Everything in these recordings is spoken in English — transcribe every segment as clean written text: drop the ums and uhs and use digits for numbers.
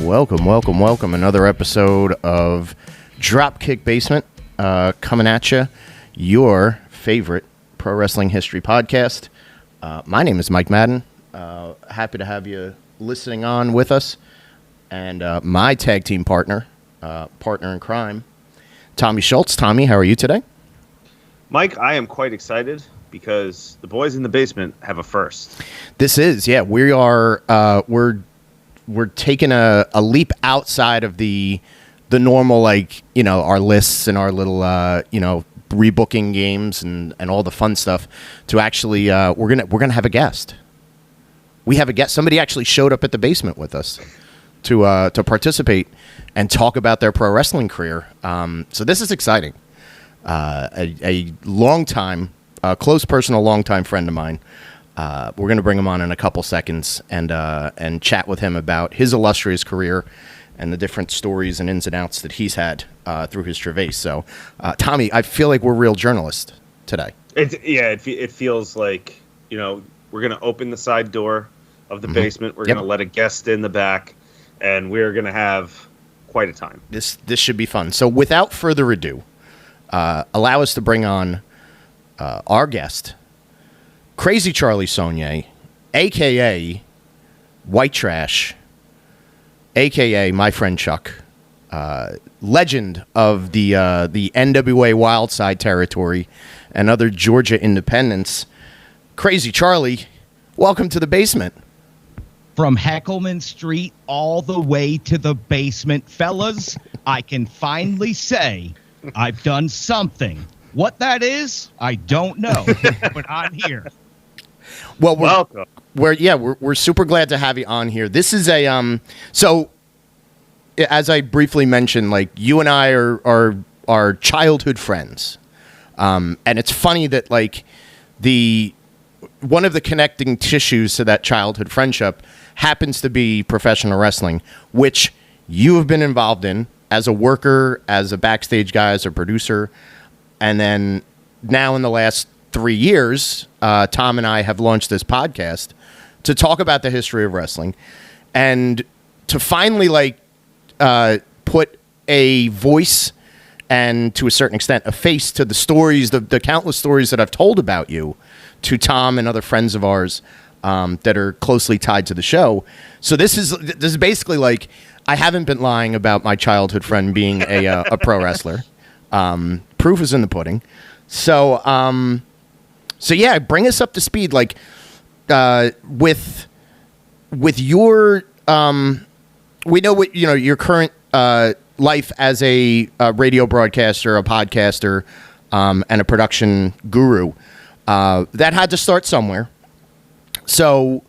Welcome. Another episode of Dropkick Basement coming at you, your favorite pro wrestling history podcast. My name is Mike Madden. Happy to have you listening on with us. And my tag team partner in crime, Tommy Schultz. Tommy, how are you today? Mike, I am quite excited because the boys in the basement have a first. This is, we are, we're taking a leap outside of the normal, our lists and our little, rebooking games and all the fun stuff to actually, we're gonna have a guest. We have a guest. Somebody actually showed up at the basement with us to participate and talk about their pro wrestling career. So this is exciting. A long-time, close personal long-time friend of mine. We're going to bring him on in a couple seconds and chat with him about his illustrious career and the different stories and ins and outs that he's had through his traverse. So, Tommy, I feel like we're real journalists today. It feels like, we're going to open the side door of the basement. We're going to let a guest in the back, and we're going to have quite a time. This should be fun. So, without further ado, allow us to bring on our guest, Crazy Charlie Saunier, a.k.a. White Trash, a.k.a. my friend Chuck, legend of the NWA Wildside territory and other Georgia independents. Crazy Charlie, welcome to the basement. From Heckleman Street all the way to the basement, fellas, I can finally say I've done something. What that is, I don't know, but I'm here. Well, welcome. We're super glad to have you on here. This is so as I briefly mentioned, you and I are childhood friends, and it's funny that one of the connecting tissues to that childhood friendship happens to be professional wrestling, which you have been involved in as a worker, as a backstage guy, as a producer, and then now in the last 3 years, Tom and I have launched this podcast to talk about the history of wrestling and to finally put a voice and to a certain extent a face to the stories, the countless stories that I've told about you to Tom and other friends of ours that are closely tied to the show. So this is basically I haven't been lying about my childhood friend being a pro wrestler. Proof is in the pudding. So bring us up to speed. With your, we know what your current life as a radio broadcaster, a podcaster, and a production guru. That had to start somewhere. So,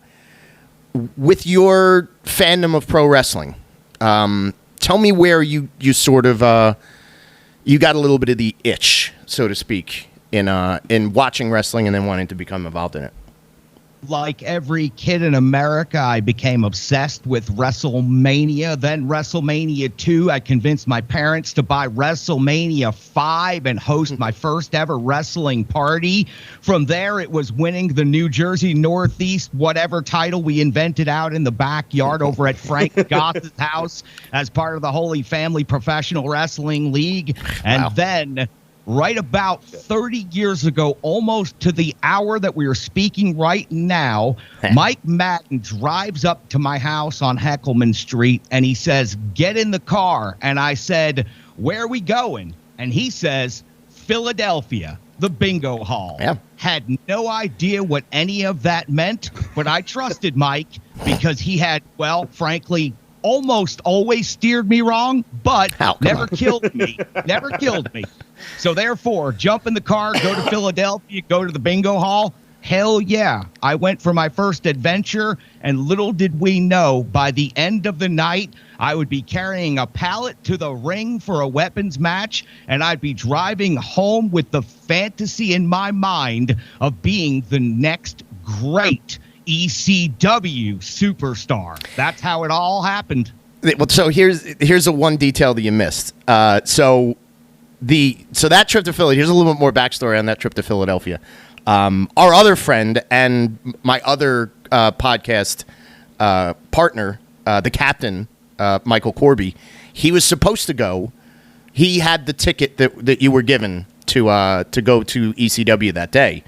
with your fandom of pro wrestling, tell me where you sort of you got a little bit of the itch, so to speak, in watching wrestling and then wanting to become involved in it. Like every kid in America, I became obsessed with WrestleMania. Then WrestleMania 2, I convinced my parents to buy WrestleMania 5 and host my first ever wrestling party. From there, it was winning the New Jersey Northeast whatever title we invented out in the backyard over at Frank Goss's house as part of the Holy Family Professional Wrestling League. And then right about 30 years ago, almost to the hour that we are speaking right now, Mike Madden drives up to my house on Heckleman Street, and he says, "Get in the car." And I said, "Where are we going?" And he says, "Philadelphia, the bingo hall." Yeah. Had no idea what any of that meant, but I trusted Mike because he had, frankly, almost always steered me wrong, but never killed me. Never killed me. So therefore, jump in the car, go to Philadelphia, go to the bingo hall. Hell yeah. I went for my first adventure, and little did we know, by the end of the night, I would be carrying a pallet to the ring for a weapons match, and I'd be driving home with the fantasy in my mind of being the next great ECW superstar. That's how it all happened. Well, so here's a one detail that you missed. So that trip to Philly, here's a little bit more backstory on that trip to Philadelphia. Our other friend and my other podcast partner, the captain Michael Corby. He was supposed to go. He had the ticket that you were given to go to ECW that day.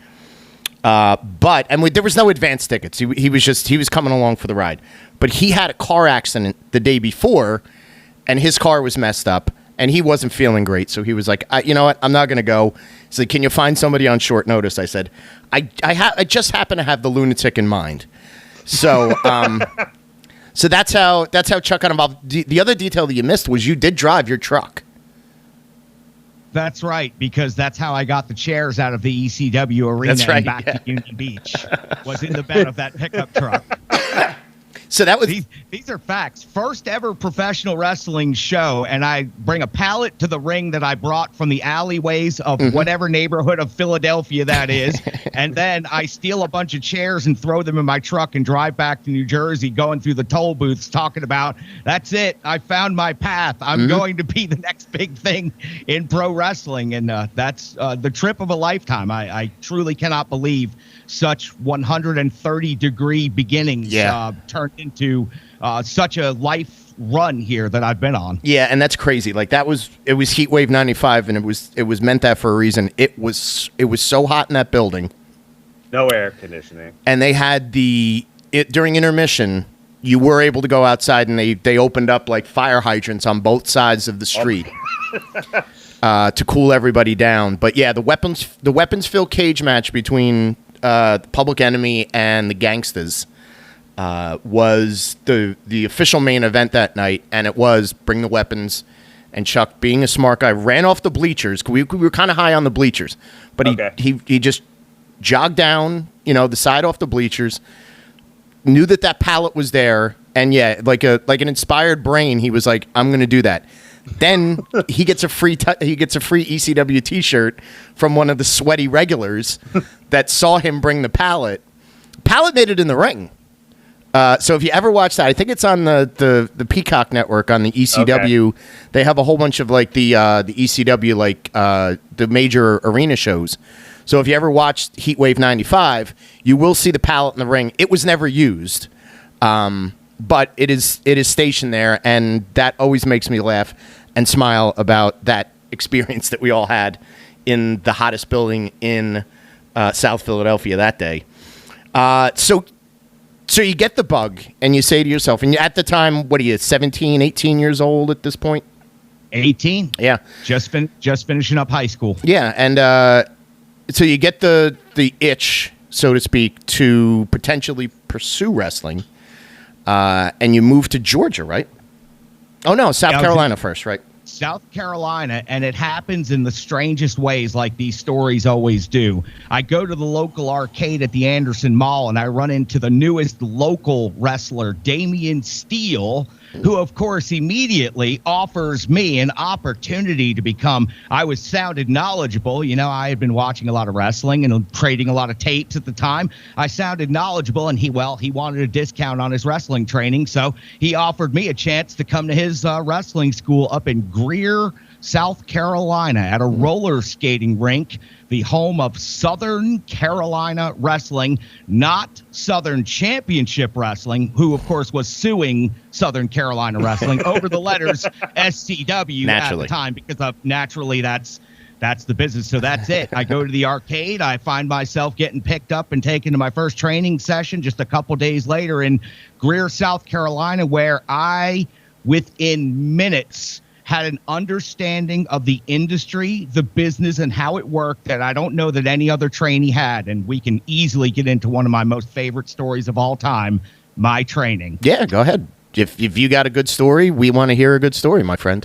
There was no advance tickets. He was coming along for the ride. But he had a car accident the day before, and his car was messed up, and he wasn't feeling great. So he was like, you know what? I'm not going to go. He said, can you find somebody on short notice? I said, I just happen to have the lunatic in mind. So so that's how Chuck got involved. The other detail that you missed was you did drive your truck. That's right, because that's how I got the chairs out of the ECW arena and back to Union Beach. Was in the bed of that pickup truck. So that was these are facts. First ever professional wrestling show, and I bring a pallet to the ring that I brought from the alleyways of whatever neighborhood of Philadelphia that is, and then I steal a bunch of chairs and throw them in my truck and drive back to New Jersey, going through the toll booths, talking about, that's it, I found my path. I'm going to be the next big thing in pro wrestling, and that's the trip of a lifetime. I truly cannot believe such 130-degree beginnings turned into such a life run here that I've been on. Yeah, and that's crazy. Like it was Heatwave 95, and it was meant that for a reason. It was so hot in that building. No air conditioning. And they had during intermission, you were able to go outside, and they opened up like fire hydrants on both sides of the street. To cool everybody down. But yeah, the weapons filled cage match between Public Enemy and the Gangstas was the official main event that night, and it was Bring the Weapons. And Chuck, being a smart guy, ran off the bleachers. We were kind of high on the bleachers, but he just jogged down, the side off the bleachers, knew that pallet was there, and like an inspired brain, he was like, I'm going to do that. Then he gets a free ECW T-shirt from one of the sweaty regulars that saw him bring the pallet. Pallet made it in the ring. So if you ever watch that, I think it's on the Peacock Network on the ECW. Okay. They have a whole bunch of like the ECW the major arena shows. So if you ever watched Heatwave 95, you will see the pallet in the ring. It was never used. But it is stationed there, and that always makes me laugh and smile about that experience that we all had in the hottest building in South Philadelphia that day. So you get the bug, and you say to yourself, and at the time, what are you, 17, 18 years old at this point? 18. Yeah. Just finishing up high school. Yeah, and so you get the itch, so to speak, to potentially pursue wrestling. And you moved to Georgia, right? Oh, no, South Carolina first, right? South Carolina, and it happens in the strangest ways, like these stories always do. I go to the local arcade at the Anderson Mall, and I run into the newest local wrestler, Damian Steele, who, of course, immediately offers me an opportunity to become. I sounded knowledgeable. I had been watching a lot of wrestling and trading a lot of tapes at the time. I sounded knowledgeable, and he wanted a discount on his wrestling training, so he offered me a chance to come to his wrestling school up in Greer, South Carolina, at a roller skating rink, the home of Southern Carolina Wrestling, not Southern Championship Wrestling, who, of course, was suing Southern Carolina Wrestling over the letters SCW at the time, because naturally that's the business. So that's it. I go to the arcade. I find myself getting picked up and taken to my first training session just a couple days later in Greer, South Carolina, where I, within minutes, had an understanding of the industry, the business, and how it worked that I don't know that any other trainee had. And we can easily get into one of my most favorite stories of all time, my training. Yeah, go ahead. If you got a good story, we want to hear a good story, my friend.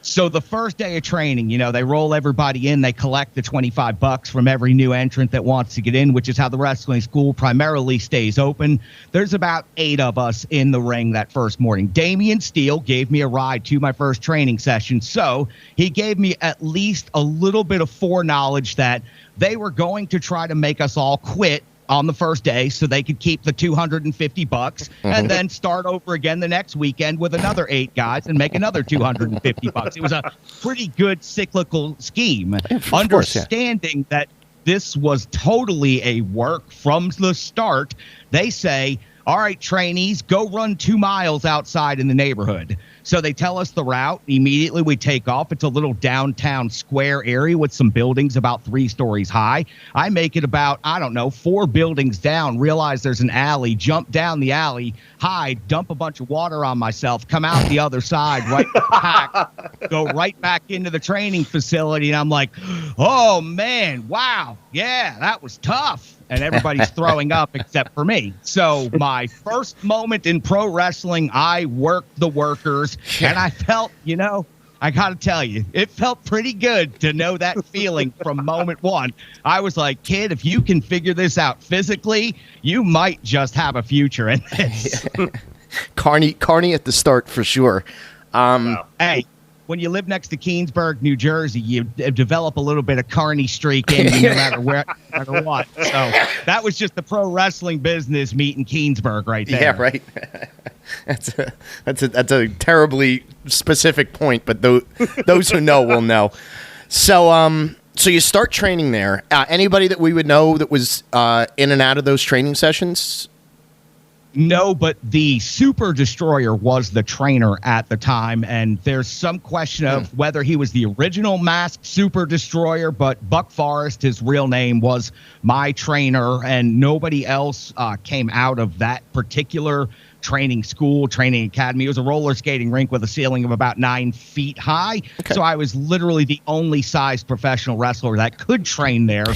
So the first day of training, they roll everybody in. They collect the $25 from every new entrant that wants to get in, which is how the wrestling school primarily stays open. There's about 8 of us in the ring that first morning. Damian Steele gave me a ride to my first training session. So he gave me at least a little bit of foreknowledge that they were going to try to make us all quit on the first day so they could keep the $250 and then start over again the next weekend with another 8 guys and make another $250. It was a pretty good cyclical scheme. Understanding that this was totally a work from the start, they say, all right, trainees, go run 2 miles outside in the neighborhood. So they tell us the route. Immediately we take off. It's a little downtown square area with some buildings about 3 stories high. I make it about, 4 buildings down, realize there's an alley, jump down the alley, hide, dump a bunch of water on myself, come out the other side, right back, go right back into the training facility. And I'm like, oh, man, wow, yeah, that was tough. And everybody's throwing up except for me. So my first moment in pro wrestling, I worked the workers, and I felt, I got to tell you, it felt pretty good to know that feeling from moment one. I was like, kid, if you can figure this out physically, you might just have a future in this. Carney at the start for sure. Wow. Hey, when you live next to Keansburg, New Jersey, you develop a little bit of carny streak in you no matter what. So that was just the pro wrestling business meeting Keansburg right there. Yeah, right. That's a terribly specific point, but those who know will know. So so you start training there. Anybody that we would know that was in and out of those training sessions? No, but the Super Destroyer was the trainer at the time, and there's some question of whether he was the original masked Super Destroyer, but Buck Forrest, his real name, was my trainer, and nobody else came out of that particular training school, training academy. It was a roller skating rink with a ceiling of about 9 feet high. Okay. So I was literally the only sized professional wrestler that could train there,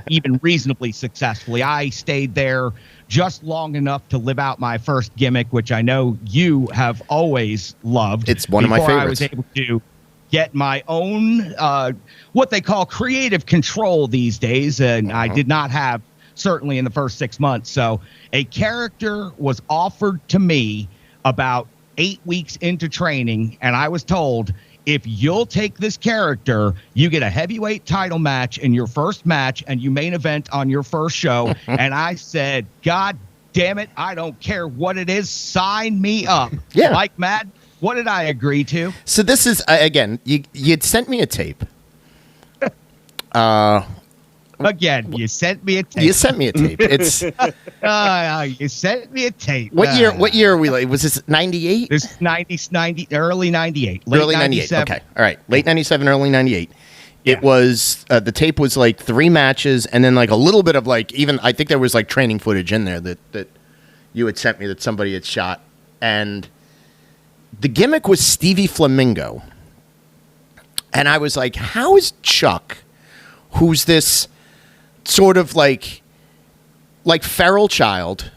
even reasonably successfully. I stayed there just long enough to live out my first gimmick, which I know you have always loved. It's one of my favorites. I was able to get my own, what they call creative control these days, and I did not have certainly in the first 6 months. So a character was offered to me about 8 weeks into training, and I was told, if you'll take this character, you get a heavyweight title match in your first match, and you main event on your first show. And I said, God damn it, I don't care what it is, sign me up. Yeah. Like Matt, what did I agree to? So this is, again, you'd sent me a tape. Again, you sent me a tape. You sent me a tape. It's you sent me a tape. What year are we like? Was this 98? This is 90, early 98. Early 98. Okay. All right. Late 97, early 98. Yeah. It was the tape was like 3 matches and then like a little bit of like even I think there was like training footage in there that you had sent me that somebody had shot, and the gimmick was Stevie Flamingo. And I was like, how is Chuck, who's this sort of like feral child,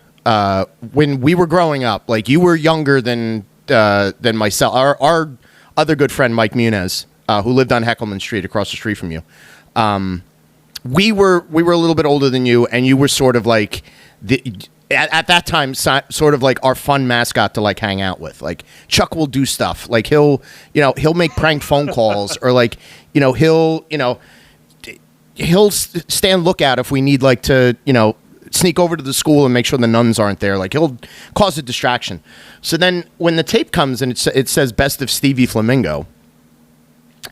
when we were growing up, like you were younger than myself. Our other good friend Mike Muniz, who lived on Heckelman Street across the street from you. We were a little bit older than you, and you were sort of like at that time sort of like our fun mascot to like hang out with. Like Chuck will do stuff like he'll make prank phone calls, or like he'll stand lookout if we need like to sneak over to the school and make sure the nuns aren't there. Like he'll cause a distraction. So then when the tape comes and it says Best of Stevie Flamingo,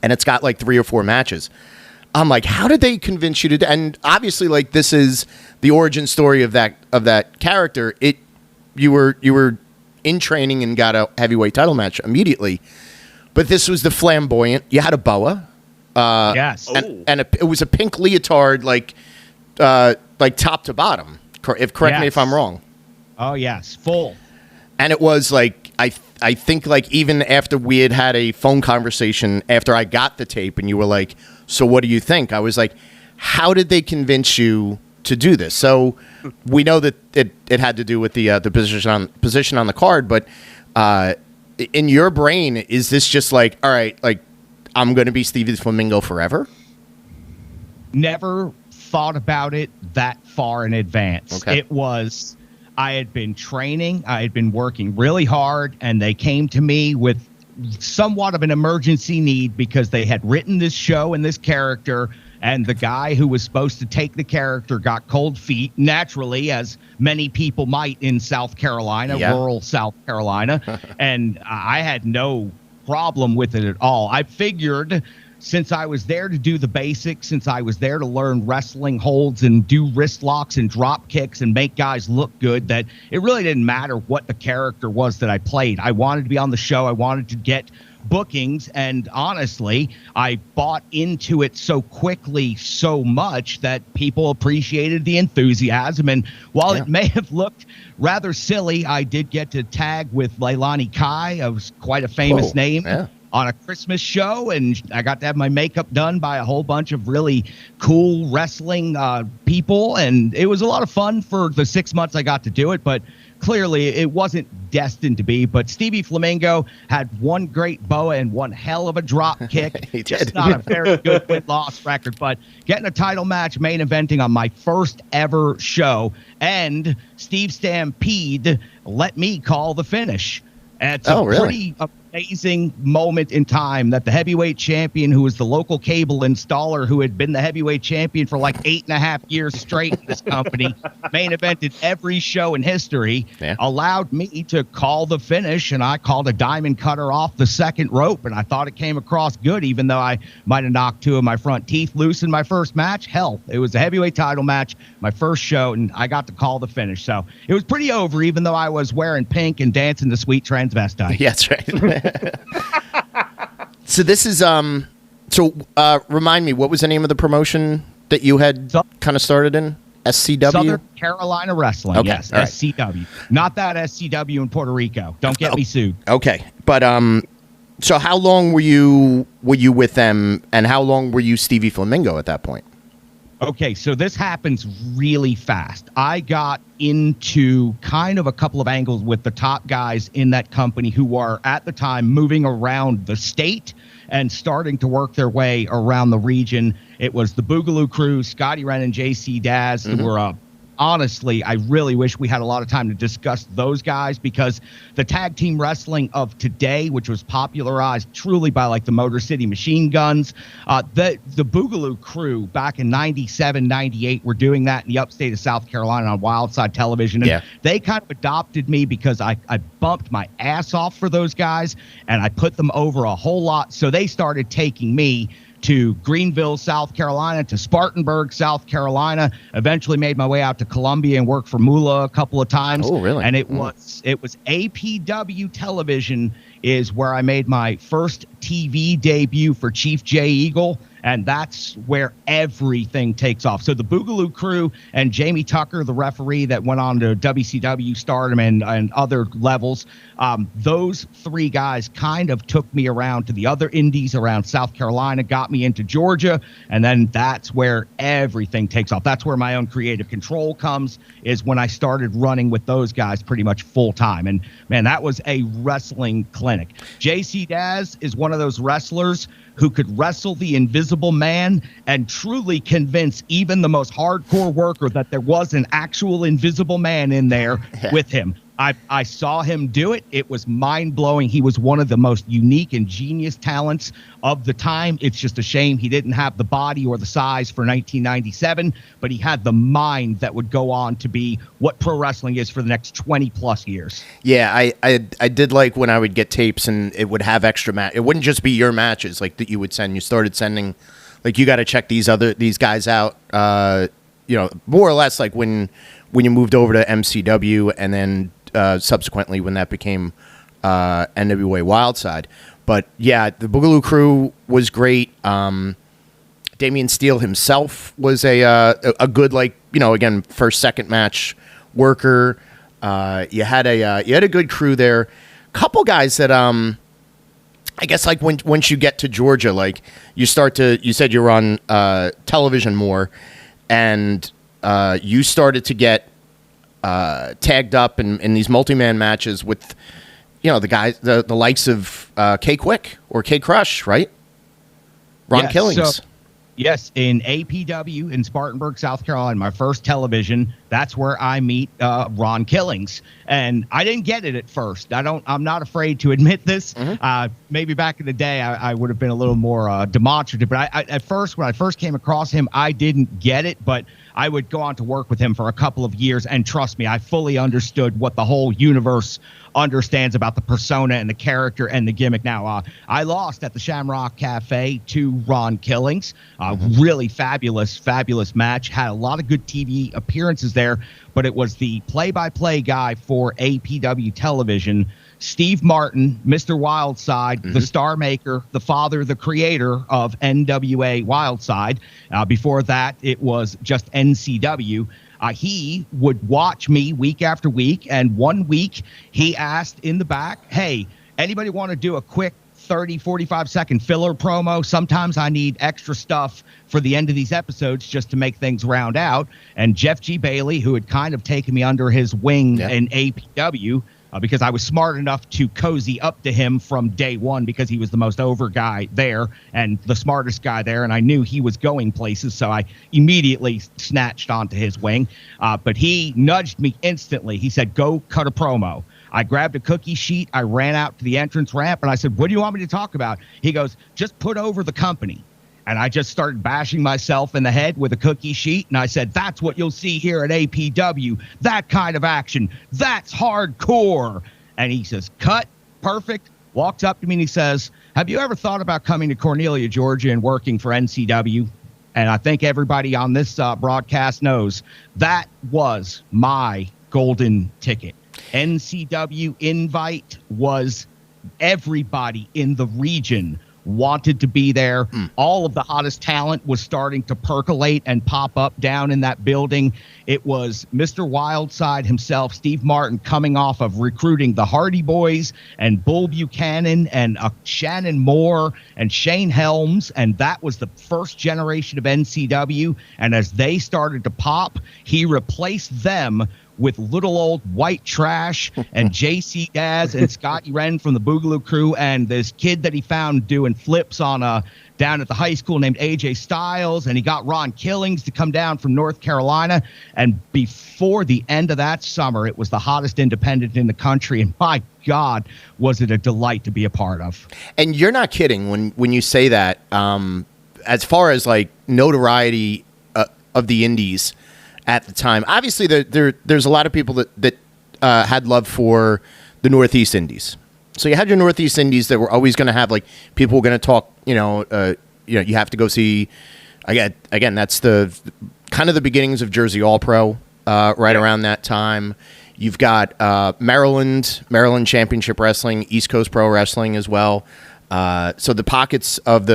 and it's got like 3 or 4 matches, I'm like, how did they convince you to? And obviously, like this is the origin story of that character. You were in training and got a heavyweight title match immediately, but this was the flamboyant. You had a boa. Yes. And it was a pink leotard, like top to bottom. Correct me if I'm wrong. Oh yes, full. And it was like I think like even after we had a phone conversation after I got the tape, and you were like, so what do you think? I was like, how did they convince you to do this? So we know that it had to do with the position on the card, but in your brain, is this just like, all right, like I'm going to be Stevie Flamingo forever? Never thought about it that far in advance. Okay. It was, I had been training, I had been working really hard, and they came to me with somewhat of an emergency need because they had written this show and this character, and the guy who was supposed to take the character got cold feet, naturally, as many people might in South Carolina, rural South Carolina, and I had no problem with it at all. I figured since I was there to do the basics, since I was there to learn wrestling holds and do wrist locks and drop kicks and make guys look good, that it really didn't matter what the character was that I played. I wanted to be on the show. I wanted to get bookings, and honestly, I bought into it so quickly, so much, that people appreciated the enthusiasm. And while it may have looked rather silly, I did get to tag with Leilani Kai. I was quite a famous name on a Christmas show, and I got to have my makeup done by a whole bunch of really cool wrestling people, and it was a lot of fun for the 6 months I got to do it. But clearly it wasn't destined to be. But Stevie Flamingo had one great boa and one hell of a drop kick. Just not a very good win-loss record, but getting a title match, main eventing on my first ever show, and Steve Stampede let me call the finish. And it's pretty amazing moment in time that the heavyweight champion, who was the local cable installer, who had been the heavyweight champion for like 8.5 years straight in this company, main evented every show in history, allowed me to call the finish, and I called a diamond cutter off the second rope, and I thought it came across good, even though I might have knocked 2 of my front teeth loose in my first match. Hell, it was a heavyweight title match, my first show, and I got to call the finish. So it was pretty over, even though I was wearing pink and dancing the sweet transvestite. Yeah, that's right. So this is remind me, what was the name of the promotion that you had kind of started in? SCW? Southern Carolina Wrestling. Okay. Yes, right. SCW. Not that SCW in Puerto Rico. Don't get me sued. Okay. But so how long were you with them, and how long were you Stevie Flamingo at that point? Okay, so this happens really fast. I got into kind of a couple of angles with the top guys in that company who were, at the time, moving around the state and starting to work their way around the region. It was the Boogaloo Crew, Scotty Wren and JC Daz, who were honestly, I really wish we had a lot of time to discuss those guys, because the tag team wrestling of today, which was popularized truly by like the Motor City Machine Guns, the Boogaloo Crew back in 97, 98 were doing that in the upstate of South Carolina on Wildside Television. And they kind of adopted me because I bumped my ass off for those guys, and I put them over a whole lot. So they started taking me to Greenville, South Carolina, to Spartanburg, South Carolina. Eventually made my way out to Columbia and worked for Moolah a couple of times. Oh, really? And it was APW Television is where I made my first TV debut for Chief Jay Eagle, and that's where everything takes off. So the Boogaloo Crew and Jamie Tucker, the referee that went on to WCW Stardom and other levels, those 3 guys kind of took me around to the other indies around South Carolina, got me into Georgia, and then that's where everything takes off. That's where my own creative control comes, is when I started running with those guys pretty much full time. And man, that was a wrestling clinic. JC Daz is one of those wrestlers who could wrestle the Invisible Man and truly convince even the most hardcore worker that there was an actual Invisible Man in there with him. I saw him do it. It was mind-blowing. He was one of the most unique and genius talents of the time. It's just a shame he didn't have the body or the size for 1997, but he had the mind that would go on to be what pro wrestling is for the next 20-plus years. Yeah, I did like when I would get tapes and it would have extra match. It wouldn't just be your matches like that you would send. You started sending, like, you got to check these guys out, more or less like when you moved over to MCW, and then subsequently when that became NWA Wildside. But yeah, the Boogaloo Crew was great. Damian Steele himself was a good, like, again, first, second match worker. You had a good crew there. Couple guys that I guess, like, once you get to Georgia, like, you said you were on television more, and you started to get tagged up in these multi-man matches with, the guys, the likes of K-Quick or K-Crush, right? Ron Killings. Yes, in APW in Spartanburg, South Carolina, my first television, that's where I meet Ron Killings. And I didn't get it at first. I'm not afraid to admit this. Maybe back in the day, I would have been a little more demonstrative. But at first, when I first came across him, I didn't get it. But I would go on to work with him for a couple of years. And trust me, I fully understood what the whole universe understands about the persona and the character and the gimmick. Now, I lost at the Shamrock Cafe to Ron Killings. Really fabulous match. Had a lot of good TV appearances there, but it was the play-by-play guy for APW television, Steve Martin, Mr. Wildside, the star maker, the father, the creator of NWA Wildside. Before that, it was just NCW. He would watch me week after week, and one week he asked in the back, hey, anybody want to do a quick 30, 45-second filler promo? Sometimes I need extra stuff for the end of these episodes just to make things round out. And Jeff G. Bailey, who had kind of taken me under his wing in APW, because I was smart enough to cozy up to him from day one because he was the most over guy there and the smartest guy there, and I knew he was going places, so I immediately snatched onto his wing. But he nudged me instantly. He said, go cut a promo. I grabbed a cookie sheet. I ran out to the entrance ramp, and I said, what do you want me to talk about? He goes, just put over the company. And I just started bashing myself in the head with a cookie sheet. And I said, that's what you'll see here at APW. That kind of action. That's hardcore. And he says, cut. Perfect. Walks up to me and he says, have you ever thought about coming to Cornelia, Georgia and working for NCW? And I think everybody on this broadcast knows that was my golden ticket. NCW invite was everybody in the region wanted to be there. All of the hottest talent was starting to percolate and pop up down in that building. It was Mr. Wildside himself, Steve Martin, coming off of recruiting the Hardy Boys and Bull Buchanan and Shannon Moore and Shane Helms, and that was the first generation of NCW. And as they started to pop, he replaced them with little old White Trash and JC Daz and Scotty Wren from the Boogaloo Crew and this kid that he found doing flips on down at the high school named AJ Styles, and he got Ron Killings to come down from North Carolina. And before the end of that summer, it was the hottest independent in the country, and my God, was it a delight to be a part of. And you're not kidding when you say that. As far as like notoriety of the indies at the time, obviously there's a lot of people that had love for the Northeast Indies. So you had your Northeast Indies that were always going to have, like, people were going to talk, you have to go see, again, that's the kind of the beginnings of Jersey All Pro right around that time. You've got Maryland Championship Wrestling, East Coast Pro Wrestling as well. So the pockets of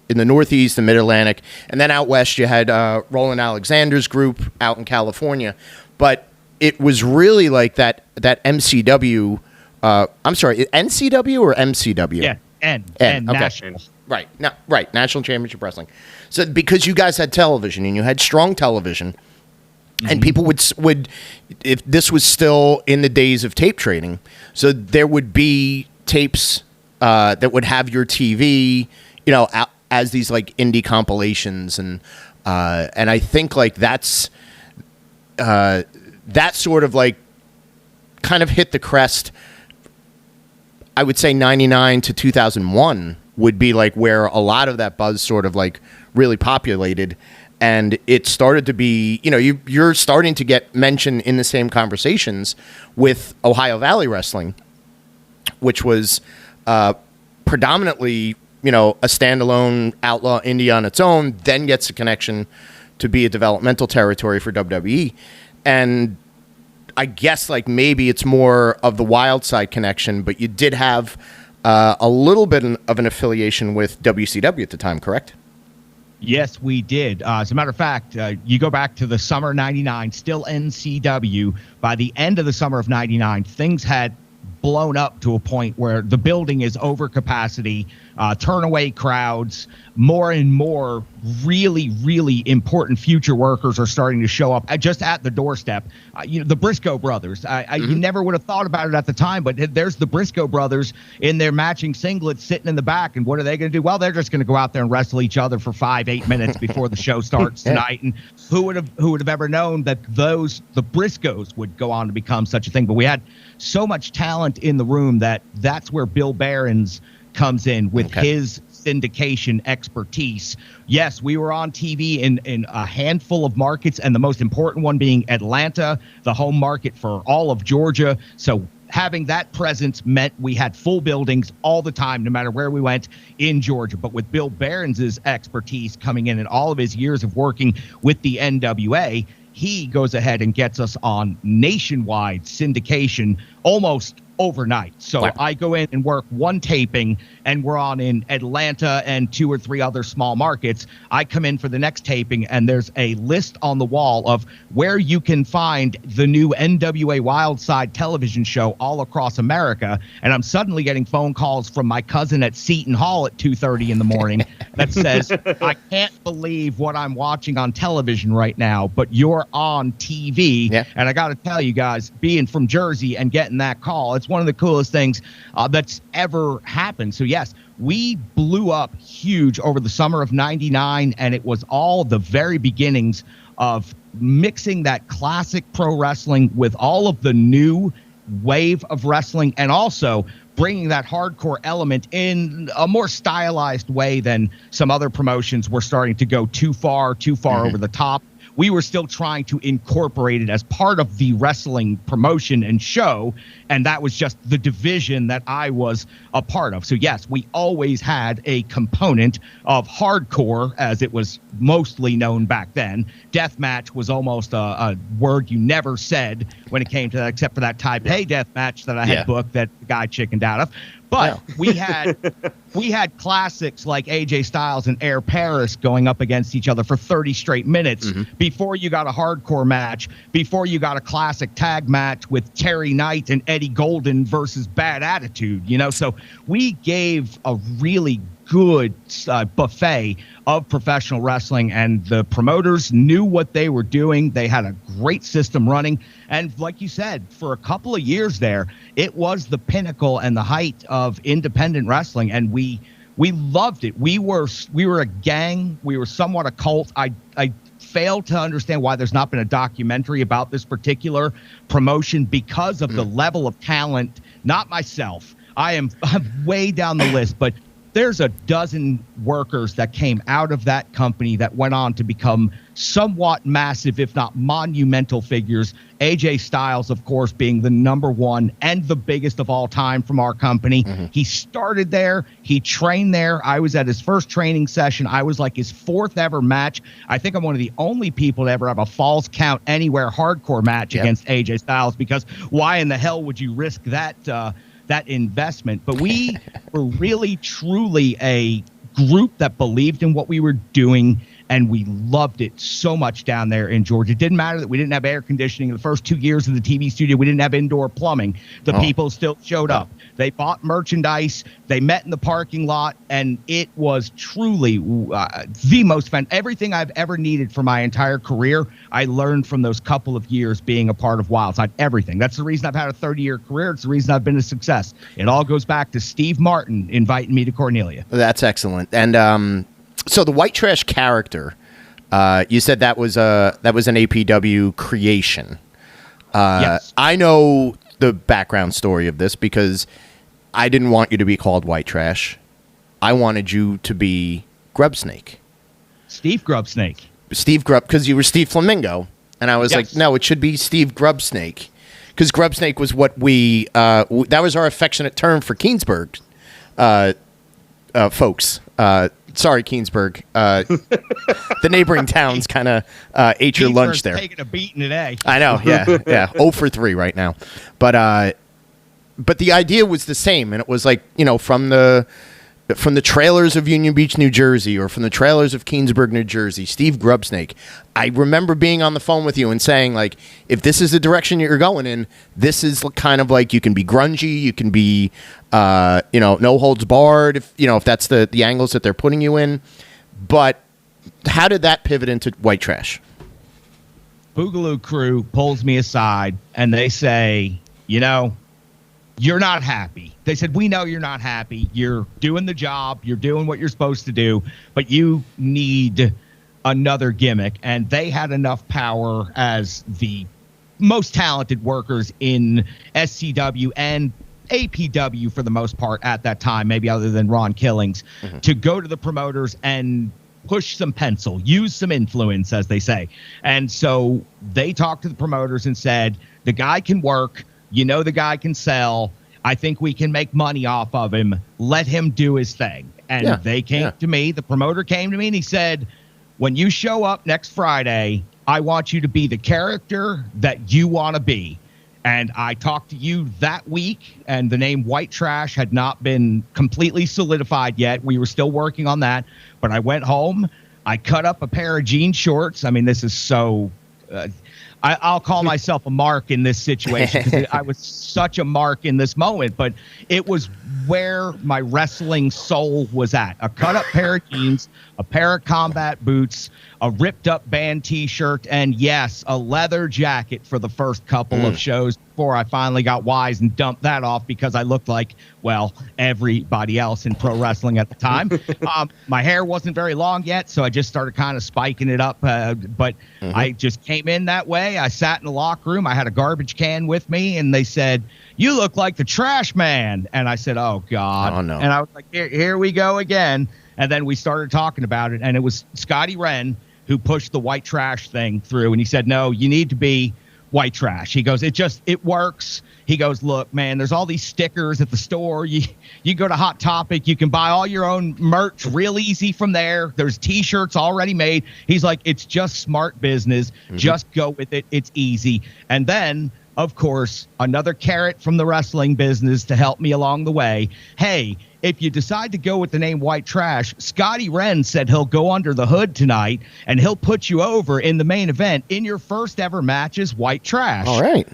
in the Northeast, the Mid-Atlantic, and then out west you had Roland Alexander's group out in California. But it was really like that MCW. I'm sorry, NCW or MCW? Yeah, N okay. National. Right, National Championship Wrestling. So because you guys had television and you had strong television, and people would, if this was still in the days of tape trading, so there would be tapes that would have your TV, out as these like indie compilations, and I think like that's that sort of like kind of hit the crest. I would say 99 to 2001 would be like where a lot of that buzz sort of like really populated, and it started to be, you're starting to get mentioned in the same conversations with Ohio Valley Wrestling, which was predominantly, a standalone outlaw indie on its own, then gets a connection to be a developmental territory for WWE. And I guess like maybe it's more of the Wildside connection, but you did have a little bit of an affiliation with WCW at the time, correct? Yes, we did. As a matter of fact, you go back to the summer of 99, still NCW. By the end of the summer of 99, things had blown up to a point where the building is over capacity. turnaway crowds, more and more really, really important future workers are starting to show up just at the doorstep. The Briscoe brothers, you never would have thought about it at the time, but there's the Briscoe brothers in their matching singlets sitting in the back. And what are they going to do? Well, they're just going to go out there and wrestle each other for 5-8 minutes before the show starts tonight. And who would have ever known that the Briscoes would go on to become such a thing? But we had so much talent in the room that's where Bill Behrens comes in with his syndication expertise. Yes, we were on TV in a handful of markets, and the most important one being Atlanta, the home market for all of Georgia. So having that presence meant we had full buildings all the time, no matter where we went in Georgia. But with Bill Behrens' expertise coming in and all of his years of working with the NWA, he goes ahead and gets us on nationwide syndication almost overnight. So I go in and work one taping, and we're on in Atlanta and 2 or 3 other small markets. I come in for the next taping, and there's a list on the wall of where you can find the new NWA Wildside television show all across America. And I'm suddenly getting phone calls from my cousin at Seton Hall at 2:30 in the morning that says, I can't believe what I'm watching on television right now, but you're on TV. Yeah. And I got to tell you guys, being from Jersey and getting that call, it's one of the coolest things that's ever happened. So yes, we blew up huge over the summer of '99, and it was all the very beginnings of mixing that classic pro wrestling with all of the new wave of wrestling, and also bringing that hardcore element in a more stylized way than some other promotions were starting to go too far over the top. We were still trying to incorporate it as part of the wrestling promotion and show, and that was just the division that I was a part of. So yes, we always had a component of hardcore, as it was mostly known back then. Deathmatch was almost a word you never said when it came to that, except for that Taipei deathmatch that I had booked that the guy chickened out of. But we had classics like AJ Styles and Air Paris going up against each other for 30 straight minutes before you got a hardcore match, before you got a classic tag match with Terry Knight and Eddie Golden versus Bad Attitude. So we gave a really good buffet of professional wrestling, and the promoters knew what they were doing. They had a great system running, and like you said, for a couple of years there, it was the pinnacle and the height of independent wrestling, and we loved it. We were a gang. We were somewhat a cult. I fail to understand why there's not been a documentary about this particular promotion, because of the level of talent. Not myself. I'm way down the list, but there's a dozen workers that came out of that company that went on to become somewhat massive, if not monumental figures. AJ Styles, of course, being the number one and the biggest of all time from our company. He started there. He trained there. I was at his first training session. I was like his 4th ever match. I think I'm one of the only people to ever have a Falls Count Anywhere hardcore match against AJ Styles, because why in the hell would you risk that investment? But we were really, truly a group that believed in what we were doing, and we loved it so much down there in Georgia. It didn't matter that we didn't have air conditioning in the first 2 years of the TV studio. We didn't have indoor plumbing. The people still showed up. They bought merchandise. They met in the parking lot, and it was truly the most fun. Everything I've ever needed for my entire career, I learned from those couple of years being a part of Wildside. Everything. That's the reason I've had a 30-year career. It's the reason I've been a success. It all goes back to Steve Martin inviting me to Cornelia. That's excellent. And so the white trash character, you said that was an APW creation. Yes. I know the background story of this, because I didn't want you to be called white trash. I wanted you to be Grubsnake. Steve Grubsnake. Steve Grub, because you were Steve Flamingo. And I was like, no, it should be Steve Grubsnake. Because Grubsnake was what that was our affectionate term for Keensburg folks. Sorry, Keensburg. The neighboring towns kind of ate your lunch there. Taking a beating today. I know, yeah. 0 for 3 right now. But the idea was the same, and it was like, from the from the trailers of Union Beach, New Jersey, or from the trailers of Keensburg, New Jersey, Steve Grubsnake, I remember being on the phone with you and saying, like, if this is the direction you're going in, this is kind of like, you can be grungy, you can be, no holds barred, if that's the angles that they're putting you in. But how did that pivot into white trash? Boogaloo Crew pulls me aside and they say, you're not happy. They said, we know you're not happy. You're doing the job. You're doing what you're supposed to do, but you need another gimmick. And they had enough power as the most talented workers in SCW and APW for the most part at that time, maybe other than Ron Killings, to go to the promoters and push some pencil, use some influence, as they say. And so they talked to the promoters and said, the guy can work. The guy can sell. I think we can make money off of him. Let him do his thing. And they came to me. The promoter came to me and he said, when you show up next Friday, I want you to be the character that you want to be. And I talked to you that week, and the name White Trash had not been completely solidified yet. We were still working on that. But I went home. I cut up a pair of jean shorts. I mean, this is so... I'll call myself a mark in this situation because I was such a mark in this moment, but it was where my wrestling soul was at. A cut up pair of jeans, a pair of combat boots, a ripped up band t-shirt, and yes, a leather jacket for the first couple of shows before I finally got wise and dumped that off because I looked like, well, everybody else in pro wrestling at the time. My hair wasn't very long yet, so I just started kind of spiking it up, but I just came in that way. I sat in the locker room. I had a garbage can with me, and they said, you look like the trash man. And I said, oh, God. Oh, no. And I was like, here we go again. And then we started talking about it, and it was Scotty Wren who pushed the white trash thing through. And he said, no, you need to be white trash. He goes, it works. He goes, look, man, there's all these stickers at the store. You go to Hot Topic. You can buy all your own merch real easy from there. There's T-shirts already made. He's like, it's just smart business. Just go with it. It's easy. And then, of course, another carrot from the wrestling business to help me along the way. Hey, if you decide to go with the name White Trash, Scotty Wren said he'll go under the hood tonight and he'll put you over in the main event in your first ever match as White Trash. All right.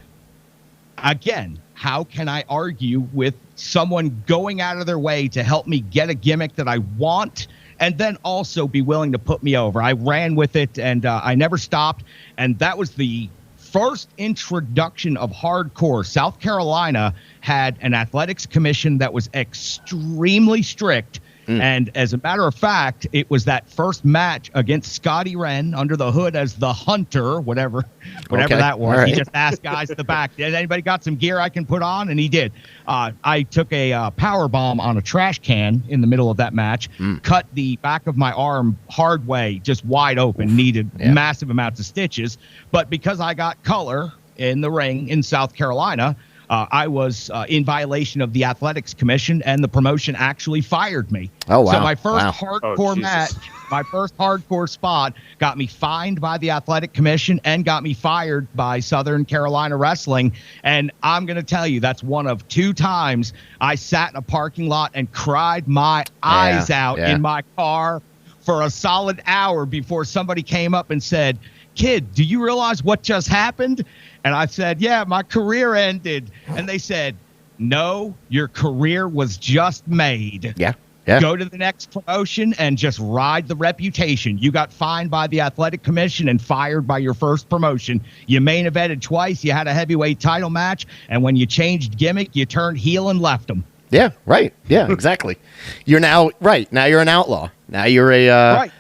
Again, how can I argue with someone going out of their way to help me get a gimmick that I want and then also be willing to put me over? I ran with it and I never stopped. And that was the first introduction of hardcore. South Carolina had an athletics commission that was extremely strict. And as a matter of fact, it was that first match against Scotty Wren under the hood as the Hunter, whatever that was. Right. He just asked guys at the back, did anybody got some gear I can put on? And he did. I took a power bomb on a trash can in the middle of that match, cut the back of my arm hard way, just wide open, needed massive amounts of stitches. But because I got color in the ring in South Carolina, I was in violation of the athletics commission, and the promotion actually fired me. Oh, wow. So my first hardcore match, my first hardcore spot got me fined by the athletic commission and got me fired by Southern Carolina Wrestling. And I'm going to tell you, that's one of 2 times I sat in a parking lot and cried my eyes out in my car for a solid hour before somebody came up and said, kid, do you realize what just happened? And I said, yeah, my career ended. And they said, no, your career was just made. Yeah. Go to the next promotion and just ride the reputation. You got fined by the athletic commission and fired by your first promotion. You main evented twice. You had a heavyweight title match. And when you changed gimmick, you turned heel and left them. Yeah, right. Yeah, exactly. You're now, now you're an outlaw. Now you're a, right.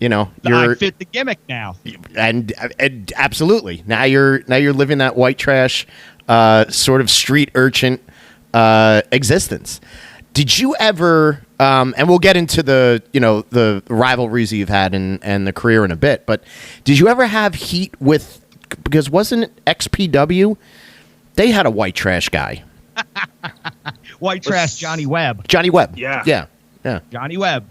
I fit the gimmick now. And absolutely. Now you're living that white trash sort of street urchin existence. Did you ever and we'll get into the rivalries you've had and the career in a bit, but did you ever have heat with, because wasn't XPW, they had a white trash guy. White trash Johnny Webb. Johnny Webb. Yeah. Yeah. Yeah. Johnny Webb.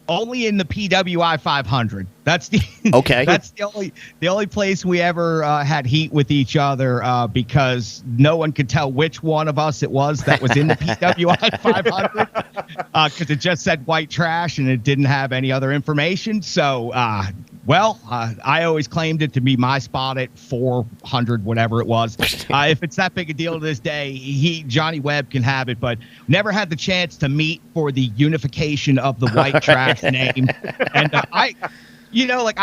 Only in the PWI 500. That's the okay. That's the only place we ever had heat with each other because no one could tell which one of us it was that was in the PWI 500 because it just said white trash and it didn't have any other information. So, I always claimed it to be my spot at 400, whatever it was. If it's that big a deal to this day, Johnny Webb can have it, but never had the chance to meet for the unification of the white trash name. And I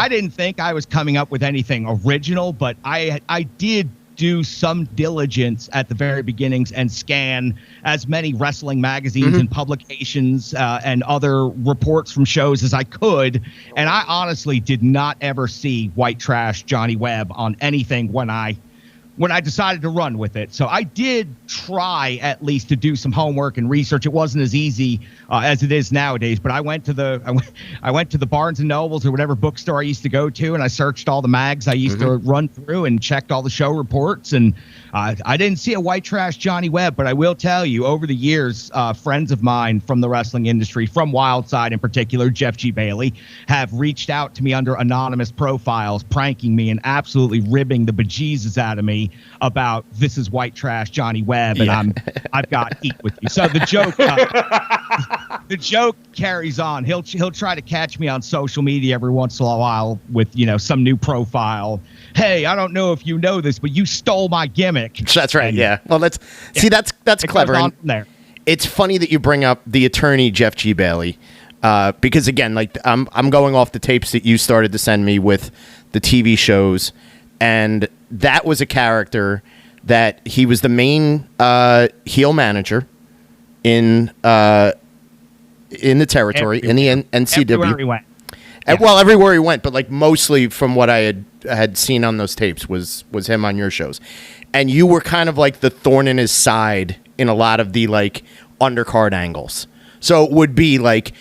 didn't think I was coming up with anything original, but I did do some diligence at the very beginnings and scan as many wrestling magazines and publications and other reports from shows as I could. And I honestly did not ever see white trash Johnny Webb on anything when I decided to run with it. So I did try at least to do some homework and research. It wasn't as easy as it is nowadays, but I went to the Barnes and Nobles or whatever bookstore I used to go to, and I searched all the mags I used to run through and checked all the show reports. And I didn't see a white trash Johnny Webb, but I will tell you, over the years, friends of mine from the wrestling industry, from Wildside in particular, Jeff G. Bailey, have reached out to me under anonymous profiles, pranking me and absolutely ribbing the bejesus out of me about this is white trash Johnny Webb, and I've got heat with you. So the joke carries on. He'll try to catch me on social media every once in a while with some new profile. Hey, I don't know if you know this, but you stole my gimmick. That's right. Yeah. Well, that's clever. On from there. It's funny that you bring up the attorney Jeff G. Bailey, because again, like I'm going off the tapes that you started to send me with the TV shows, and that was a character that he was the main heel manager in the territory, in the NCW. Everywhere he went. Well, everywhere he went, but like mostly from what I had seen on those tapes was him on your shows. And you were kind of like the thorn in his side in a lot of the like undercard angles. So it would be like,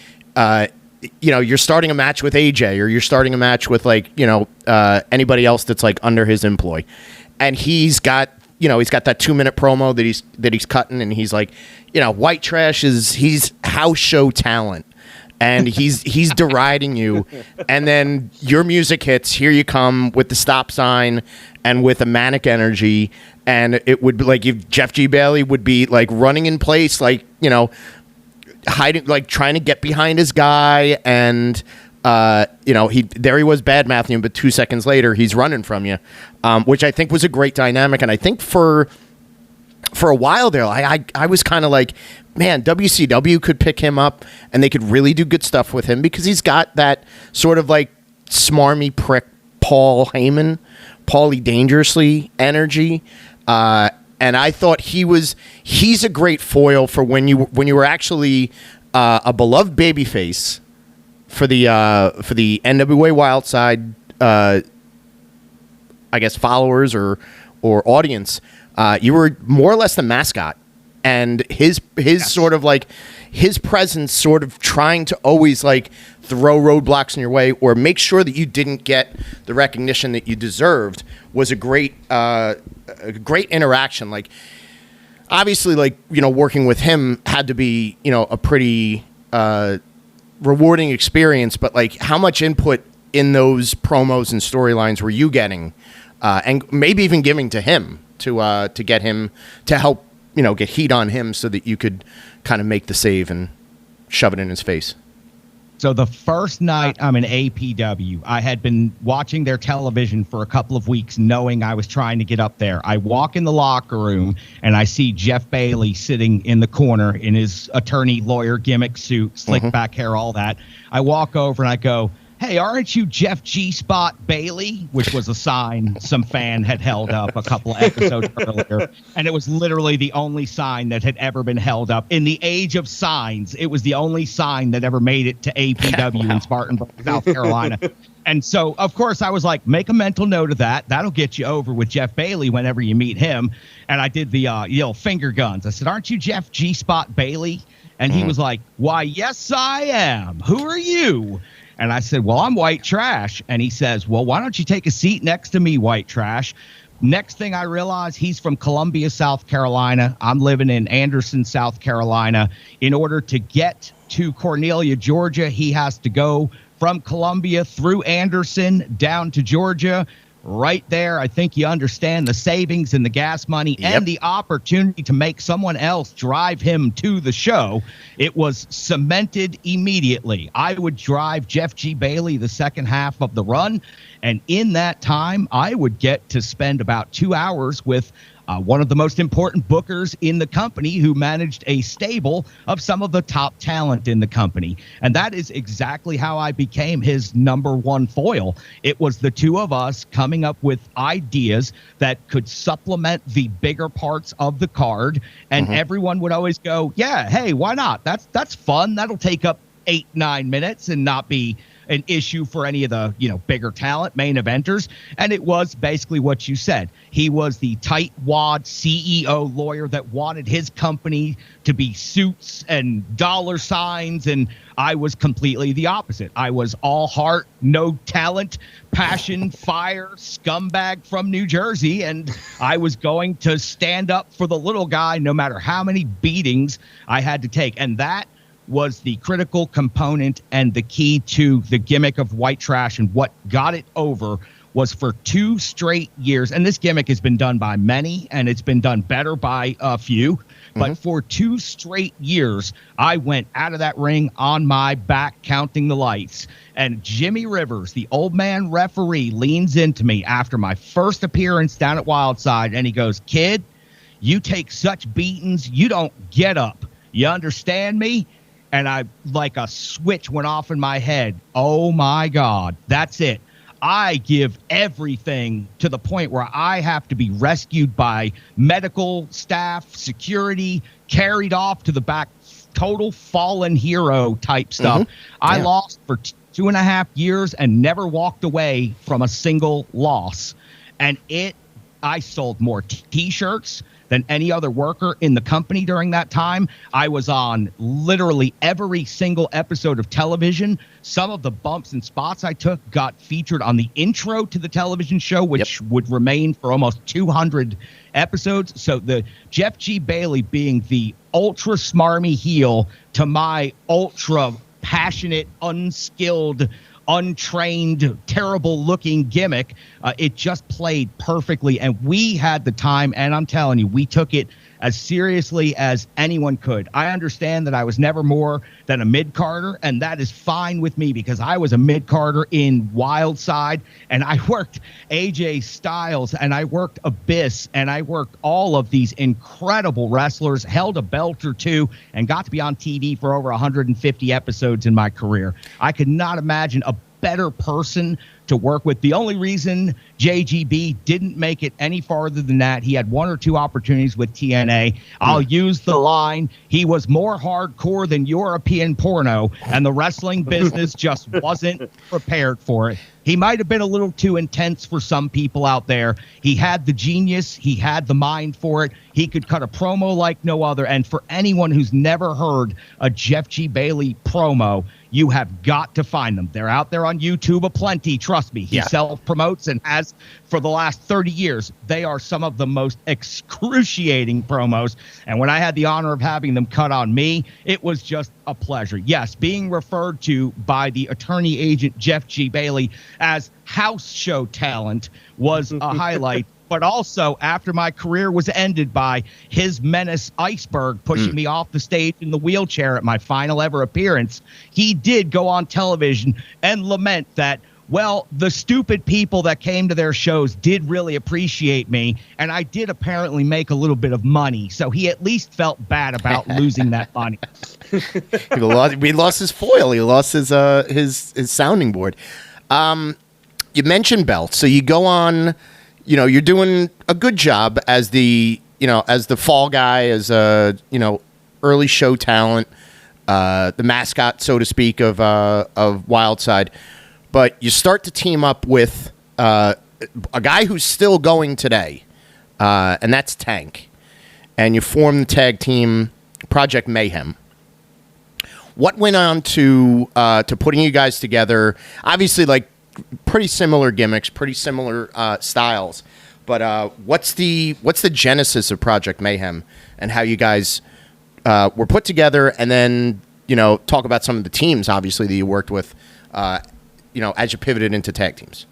you're starting a match with AJ, or you're starting a match with like, anybody else that's like under his employ. And he's got that 2-minute promo that he's cutting, and he's like, white trash he's house show talent. And he's deriding you, and then your music hits. Here you come with the stop sign and with a manic energy, and it would be like if Jeff G. Bailey would be like running in place, like hiding, like trying to get behind his guy, and he was bad mouthing him, but 2 seconds later he's running from you, which I think was a great dynamic, and I think for a while there, I was kind of like, man, WCW could pick him up and they could really do good stuff with him because he's got that sort of like smarmy prick Paul Heyman, Paulie Dangerously energy. And I thought he's a great foil for when you were actually a beloved babyface for the NWA Wildside, I guess, followers or audience. You were more or less the mascot, and his sort of like his presence, sort of trying to always like throw roadblocks in your way or make sure that you didn't get the recognition that you deserved, was a great interaction. Like, obviously, like, working with him had to be, a pretty rewarding experience, but like, how much input in those promos and storylines were you getting, and maybe even giving to him to get him to help, get heat on him so that you could kind of make the save and shove it in his face? So the first night I'm in APW, I had been watching their television for a couple of weeks, knowing I was trying to get up there. I walk in the locker room and I see Jeff Bailey sitting in the corner in his attorney lawyer gimmick suit, slick back hair, all that. I walk over and I go, "Hey, aren't you Jeff G-Spot Bailey?" Which was a sign some fan had held up a couple of episodes earlier. And it was literally the only sign that had ever been held up. In the age of signs, it was the only sign that ever made it to APW in Spartanburg, South Carolina. And so, of course, I was like, make a mental note of that. That'll get you over with Jeff Bailey whenever you meet him. And I did the finger guns. I said, "Aren't you Jeff G-Spot Bailey?" And he was like, "Why, yes, I am. Who are you?" And I said, "Well, I'm white trash." And he says, "Well, why don't you take a seat next to me, white trash?" Next thing I realize, he's from Columbia, South Carolina. I'm living in Anderson, South Carolina. In order to get to Cornelia, Georgia. He has to go from Columbia through Anderson down to Georgia. Right there, I think you understand the savings and the gas money and the opportunity to make someone else drive him to the show. It was cemented immediately. I would drive Jeff G. Bailey the second half of the run, and in that time, I would get to spend about 2 hours with one of the most important bookers in the company, who managed a stable of some of the top talent in the company. And that is exactly how I became his number one foil. It was the two of us coming up with ideas that could supplement the bigger parts of the card. And everyone would always go, yeah, hey, why not? That's fun. That'll take up 8-9 minutes and not be an issue for any of the, bigger talent, main eventers. And it was basically what you said. He was the tightwad CEO lawyer that wanted his company to be suits and dollar signs, and I was completely the opposite. I was all heart, no talent, passion, fire, scumbag from New Jersey, and I was going to stand up for the little guy no matter how many beatings I had to take. And that was the critical component and the key to the gimmick of white trash. And what got it over was for 2 straight years, and this gimmick has been done by many and it's been done better by a few, but for 2 straight years, I went out of that ring on my back counting the lights. And Jimmy Rivers, the old man referee, leans into me after my first appearance down at Wildside, and he goes, "Kid, you take such beatings, you don't get up. You understand me?" And like a switch went off in my head. Oh my God, that's it. I give everything to the point where I have to be rescued by medical staff, security, carried off to the back, total fallen hero type stuff. I lost for 2.5 years and never walked away from a single loss. And I sold more t-shirts than any other worker in the company during that time. I was on literally every single episode of television. Some of the bumps and spots I took got featured on the intro to the television show, which would remain for almost 200 episodes. So the Jeff G. Bailey being the ultra smarmy heel to my ultra passionate, unskilled, untrained, terrible looking gimmick, it just played perfectly. And we had the time, and I'm telling you, we took it as seriously as anyone could. I understand that I was never more than a mid-carder, and that is fine with me because I was a mid-carder in Wildside, and I worked AJ Styles, and I worked Abyss, and I worked all of these incredible wrestlers, held a belt or two, and got to be on TV for over 150 episodes in my career. I could not imagine a better person to work with. The only reason JGB didn't make it any farther than that, he had 1 or 2 opportunities with TNA. I'll use the line, he was more hardcore than European porno, and the wrestling business just wasn't prepared for it. He might have been a little too intense for some people out there. He had the genius. He had the mind for it. He could cut a promo like no other. And for anyone who's never heard a Jeff G. Bailey promo, you have got to find them. They're out there on YouTube aplenty. Trust me. He self-promotes and has for the last 30 years. They are some of the most excruciating promos. And when I had the honor of having them cut on me, it was just a pleasure. Yes, being referred to by the attorney agent Jeff G. Bailey as house show talent was a highlight. But also, after my career was ended by his menace Iceberg pushing me off the stage in the wheelchair at my final ever appearance, he did go on television and lament that, well, the stupid people that came to their shows did really appreciate me, and I did apparently make a little bit of money. So he at least felt bad about losing that money. He lost his foil. He lost his sounding board. You mentioned belts, so you go on. You're doing a good job as the fall guy, as early show talent, the mascot, so to speak, of Wildside. But you start to team up with a guy who's still going today, and that's Tank. And you form the tag team Project Mayhem. What went on to putting you guys together? Obviously, like, pretty similar gimmicks, pretty similar styles. But what's the genesis of Project Mayhem and how you guys were put together, and then talk about some of the teams, obviously, that you worked with, as you pivoted into tag teams.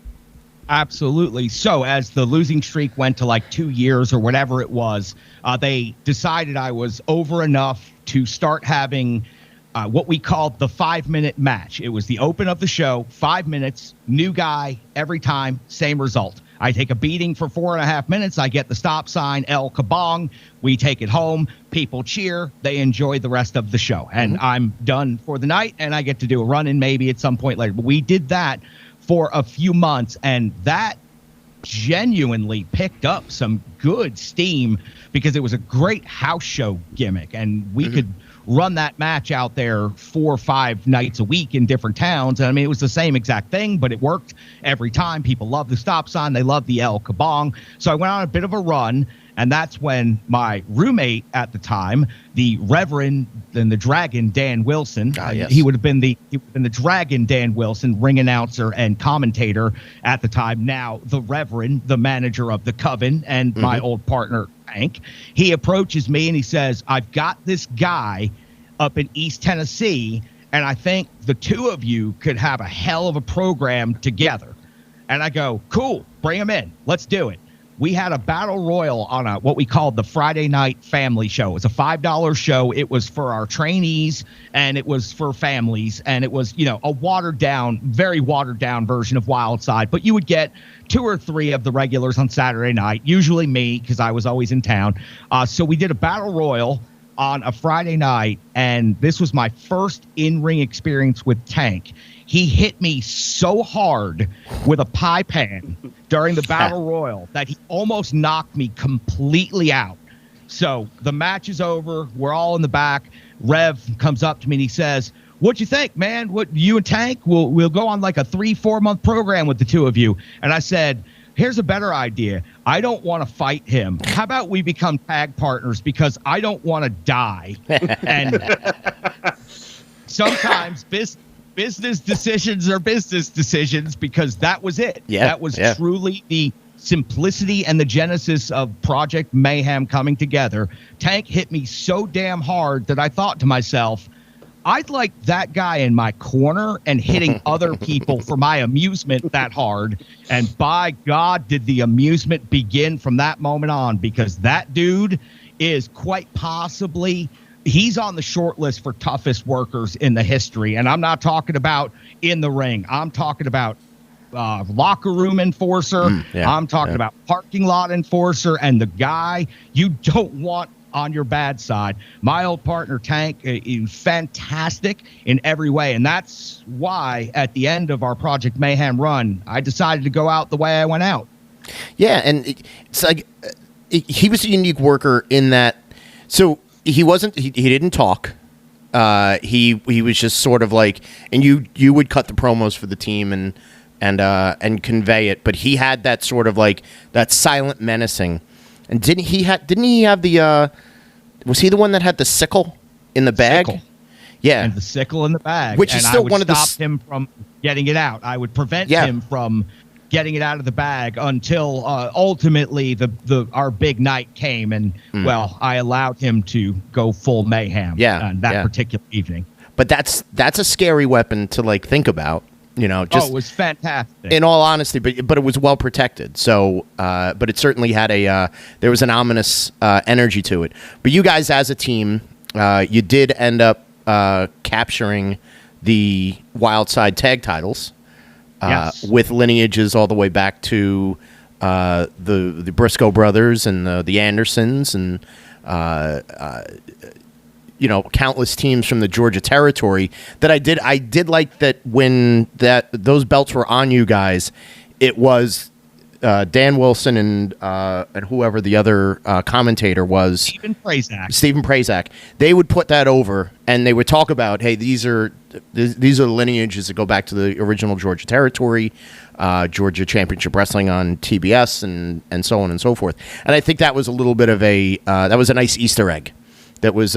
Absolutely. So as the losing streak went to like 2 years or whatever it was, they decided I was over enough to start having what we called the 5-minute match. It was the open of the show, 5 minutes, new guy every time, same result. I take a beating for 4.5 minutes. I get the stop sign, El Kabong. We take it home. People cheer. They enjoy the rest of the show. And I'm done for the night, and I get to do a run-in maybe at some point later. But we did that for a few months, and that genuinely picked up some good steam because it was a great house show gimmick, and we could run that match out there 4 or 5 nights a week in different towns. And I mean, it was the same exact thing, but it worked every time. People loved the stop sign. They loved the El Kabong. So I went on a bit of a run, and that's when my roommate at the time, the Reverend and the Dragon Dan Wilson, he would have been the Dragon Dan Wilson, ring announcer and commentator at the time. Now the Reverend, the manager of the Coven, and my old partner Hank. He approaches me and he says, "I've got this guy up in East Tennessee, and I think the two of you could have a hell of a program together." And I go, "Cool, bring him in. Let's do it." We had a battle royal on what we called the Friday night family show. It was a $5 show. It was for our trainees and it was for families. And it was, a very watered down version of Wildside. But you would get 2 or 3 of the regulars on Saturday night, usually me because I was always in town. So we did a battle royal on a Friday night. And this was my first in-ring experience with Tank. He hit me so hard with a pie pan during the battle royal that he almost knocked me completely out. So the match is over. We're all in the back. Rev comes up to me and he says, "What'd you think, man? What, you and Tank, we'll go on like a 3-4 month program with the two of you." And I said, "Here's a better idea. I don't want to fight him. How about we become tag partners because I don't want to die." And sometimes business decisions are business decisions because that was it. That was truly the simplicity and the genesis of Project Mayhem coming together. Tank hit me so damn hard that I thought to myself, I'd like that guy in my corner and hitting other people for my amusement that hard. And by God, did the amusement begin from that moment on, because that dude is quite possibly... he's on the short list for toughest workers in the history. And I'm not talking about in the ring. I'm talking about locker room enforcer. I'm talking about parking lot enforcer. And the guy you don't want on your bad side. My old partner, Tank, is fantastic in every way. And that's why at the end of our Project Mayhem run, I decided to go out the way I went out. Yeah, and it's like he was a unique worker in that. So he wasn't. He didn't talk. He was just sort of like, and you would cut the promos for the team and convey it. But he had that sort of like that silent menacing. And didn't he have the? Was he the one that had the sickle in the bag? Sickle. Yeah, and the sickle in the bag, which is still one of the. Stop him from getting it out. I would prevent him from getting it out of the bag until ultimately our big night came, and well, I allowed him to go full mayhem. That particular evening. But that's a scary weapon to like think about. Just it was fantastic. In all honesty, but it was well protected. So, but it certainly had there was an ominous energy to it. But you guys, as a team, you did end up capturing the Wildside tag titles. With lineages all the way back to the Briscoe brothers and the Andersons and countless teams from the Georgia territory. That I did like that when those belts were on you guys, it was Dan Wilson and whoever the other commentator was, Stephen Prazak. They would put that over and they would talk about, hey, these are the lineages that go back to the original Georgia territory, Georgia Championship Wrestling on TBS, and so on and so forth. And I think that was a little bit of a nice Easter egg that was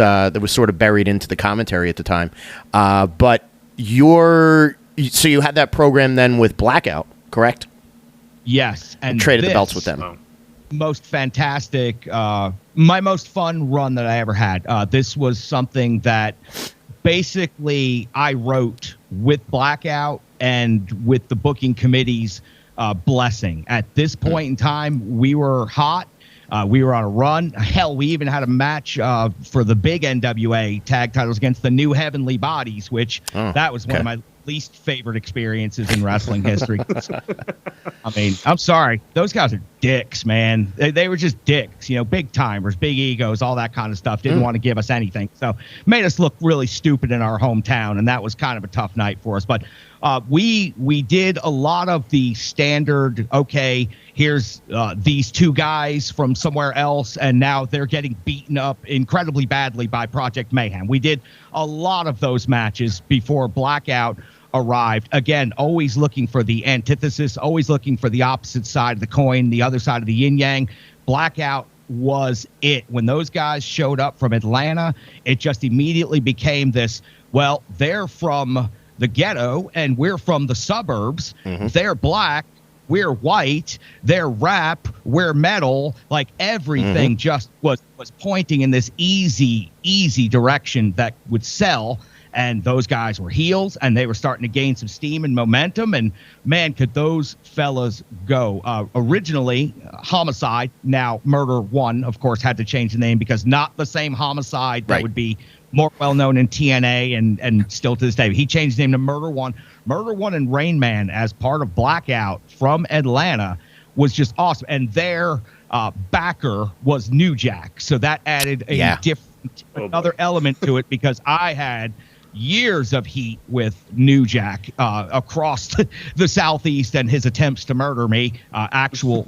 sort of buried into the commentary at the time. But so you had that program then with Blackout, correct? Yes, and traded the belts with them. Most fantastic, my most fun run that I ever had. This was something that basically I wrote with Blackout and with the booking committee's blessing. At this point in time, we were hot. We were on a run. Hell, we even had a match for the big NWA tag titles against the New Heavenly Bodies, which that was one of my least favorite experiences in wrestling history. I mean, I'm sorry. Those guys are dicks, man. They were just dicks, you know, big timers, big egos, all that kind of stuff. Didn't want to give us anything. So made us look really stupid in our hometown, and that was kind of a tough night for us. But we did a lot of the standard, okay, here's these two guys from somewhere else, and now they're getting beaten up incredibly badly by Project Mayhem. We did a lot of those matches before Blackout arrived. Again, always looking for the antithesis, always looking for the opposite side of the coin, the other side of the yin-yang. Blackout was it. When those guys showed up from Atlanta, it just immediately became this, well, they're from the ghetto and we're from the suburbs. They're black, we're white, they're rap, we're metal. Like everything just was pointing in this easy direction that would sell. And those guys were heels, and they were starting to gain some steam and momentum. And man, could those fellas go. Originally, Homicide, now Murder One, of course, had to change the name because not the same Homicide that would be more well-known in TNA and still to this day. He changed his name to Murder One. Murder One and Rain Man, as part of Blackout from Atlanta, was just awesome. And their backer was New Jack. So that added a different, another element to it, because I had years of heat with New Jack across the Southeast, and his attempts to murder me,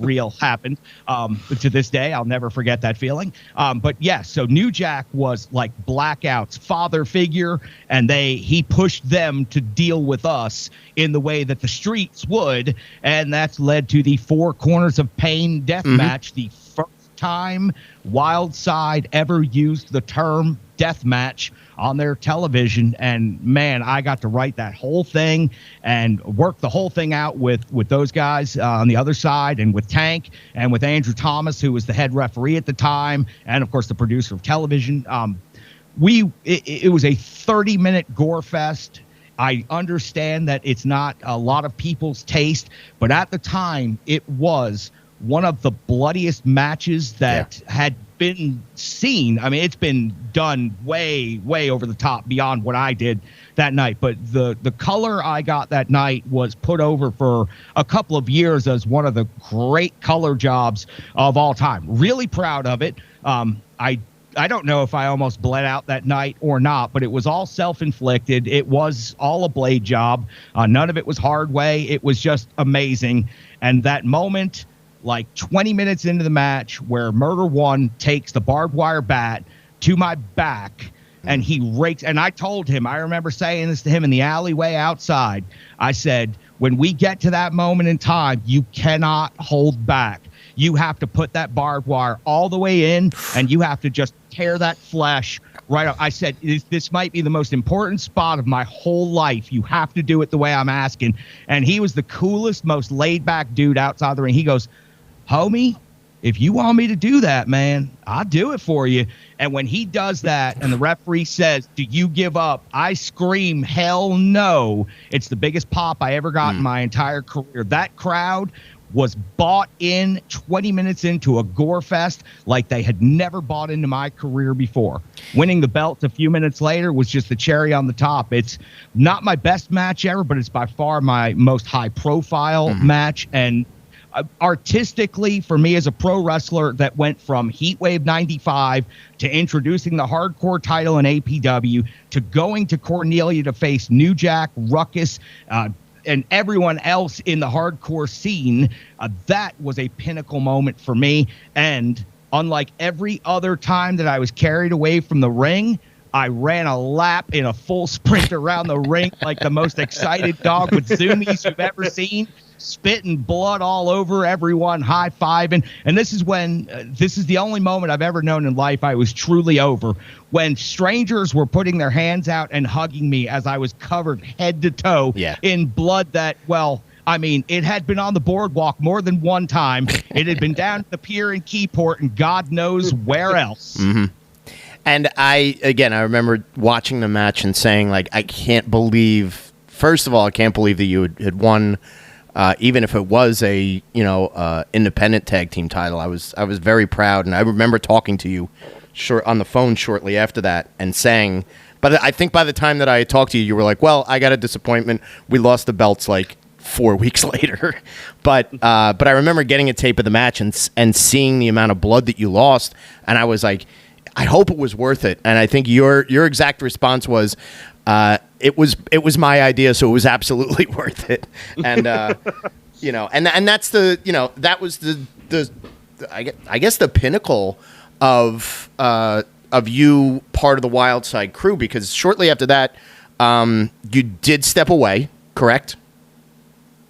real happened. To this day, I'll never forget that feeling. But yes, so New Jack was like Blackout's father figure, and he pushed them to deal with us in the way that the streets would, and that's led to the Four Corners of Pain death match, the first time Wildside ever used the term death match on their television. And man, I got to write that whole thing and work the whole thing out with those guys on the other side, and with Tank and with Andrew Thomas, who was the head referee at the time, and of course the producer of television. It was a 30-minute gore fest. I understand that it's not a lot of people's taste, but at the time it was one of the bloodiest matches that had been seen. I mean, it's been done way over the top beyond what I did that night. But the color I got that night was put over for a couple of years as one of the great color jobs of all time. Really proud of it. I don't know if I almost bled out that night or not, but it was all self-inflicted. It was all a blade job. None of it was hard way. It was just amazing. And that moment, like 20 minutes into the match, where Murder One takes the barbed wire bat to my back and he rakes, and I told him, I remember saying this to him in the alleyway outside, I said, when we get to that moment in time, you cannot hold back. You have to put that barbed wire all the way in, and you have to just tear that flesh right up. I said, this might be the most important spot of my whole life. You have to do it the way I'm asking. And he was the coolest, most laid-back dude outside the ring. He goes, homie, if you want me to do that, man, I'll do it for you. And when he does that and the referee says, do you give up? I scream, hell no. It's the biggest pop I ever got in my entire career. That crowd was bought in 20 minutes into a gore fest like they had never bought into my career before. Winning the belt a few minutes later was just the cherry on the top. It's not my best match ever, but it's by far my most high profile match. And artistically, for me as a pro wrestler that went from Heatwave 95 to introducing the hardcore title in APW to going to Cornelia to face New Jack, Ruckus, and everyone else in the hardcore scene, that was a pinnacle moment for me. And unlike every other time that I was carried away from the ring, I ran a lap in a full sprint around the ring like the most excited dog with zoomies you've ever seen, spitting blood all over everyone, high-fiving. And this is when, this is the only moment I've ever known in life I was truly over, when strangers were putting their hands out and hugging me as I was covered head to toe in blood that, well, I mean, it had been on the boardwalk more than one time. It had been down at the pier in Keyport and God knows where else. And I remember watching the match and saying, like, I can't believe, first of all, I can't believe that you had won, even if it was a, independent tag team title. I was very proud. And I remember talking to you on the phone shortly after that and saying, but I think by the time that I talked to you, you were like, well, I got a disappointment. We lost the belts like 4 weeks later. But I remember getting a tape of the match and seeing the amount of blood that you lost. And I was like, I hope it was worth it. And I think your exact response was, it was my idea, so it was absolutely worth it. And and that's that was the I guess the pinnacle of you part of the Wildside crew, because shortly after that, you did step away, correct?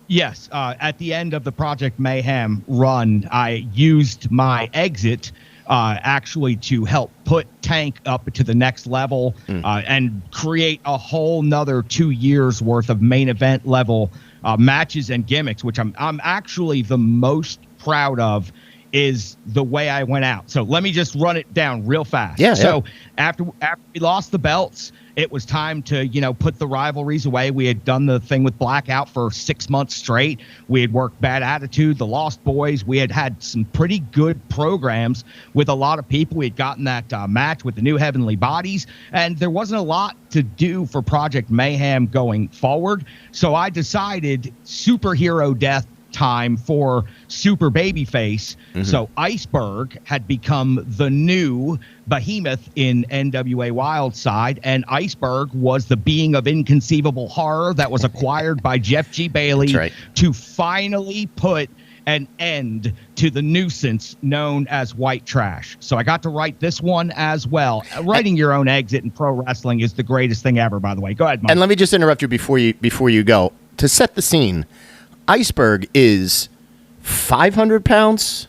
Yes. At the end of the Project Mayhem run, I used my exit actually to help put Tank up to the next level and create a whole nother 2 years worth of main event level matches and gimmicks, which I'm actually the most proud of, is the way I went out. So let me just run it down real fast. Yeah. So after we lost the belts, it was time to, put the rivalries away. We had done the thing with Blackout for 6 months straight. We had worked Bad Attitude, the Lost Boys. We had some pretty good programs with a lot of people. We had gotten that match with the New Heavenly Bodies, and there wasn't a lot to do for Project Mayhem going forward. So I decided superhero death time for Super Babyface. So Iceberg had become the new behemoth in NWA Wildside, and Iceberg was the being of inconceivable horror that was acquired by Jeff G. Bailey to finally put an end to the nuisance known as white trash. So I got to write this one as well. Writing your own exit in pro wrestling is the greatest thing ever, by the way. Go ahead, Mike. And let me just interrupt you before you go. To set the scene, Iceberg is 500 pounds?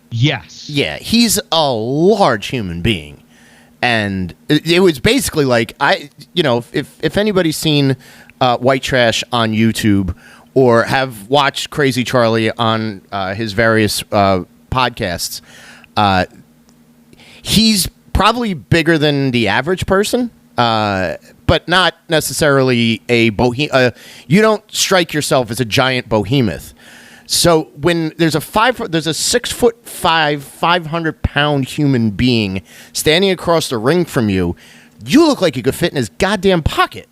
Yes. Yeah, he's a large human being. And it was basically like, if anybody's seen White Trash on YouTube or have watched Crazy Charlie on his various podcasts, he's probably bigger than the average person. But not necessarily a you don't strike yourself as a giant behemoth. So when there's a 6'5", 500-pound human being standing across the ring from you, you look like you could fit in his goddamn pocket.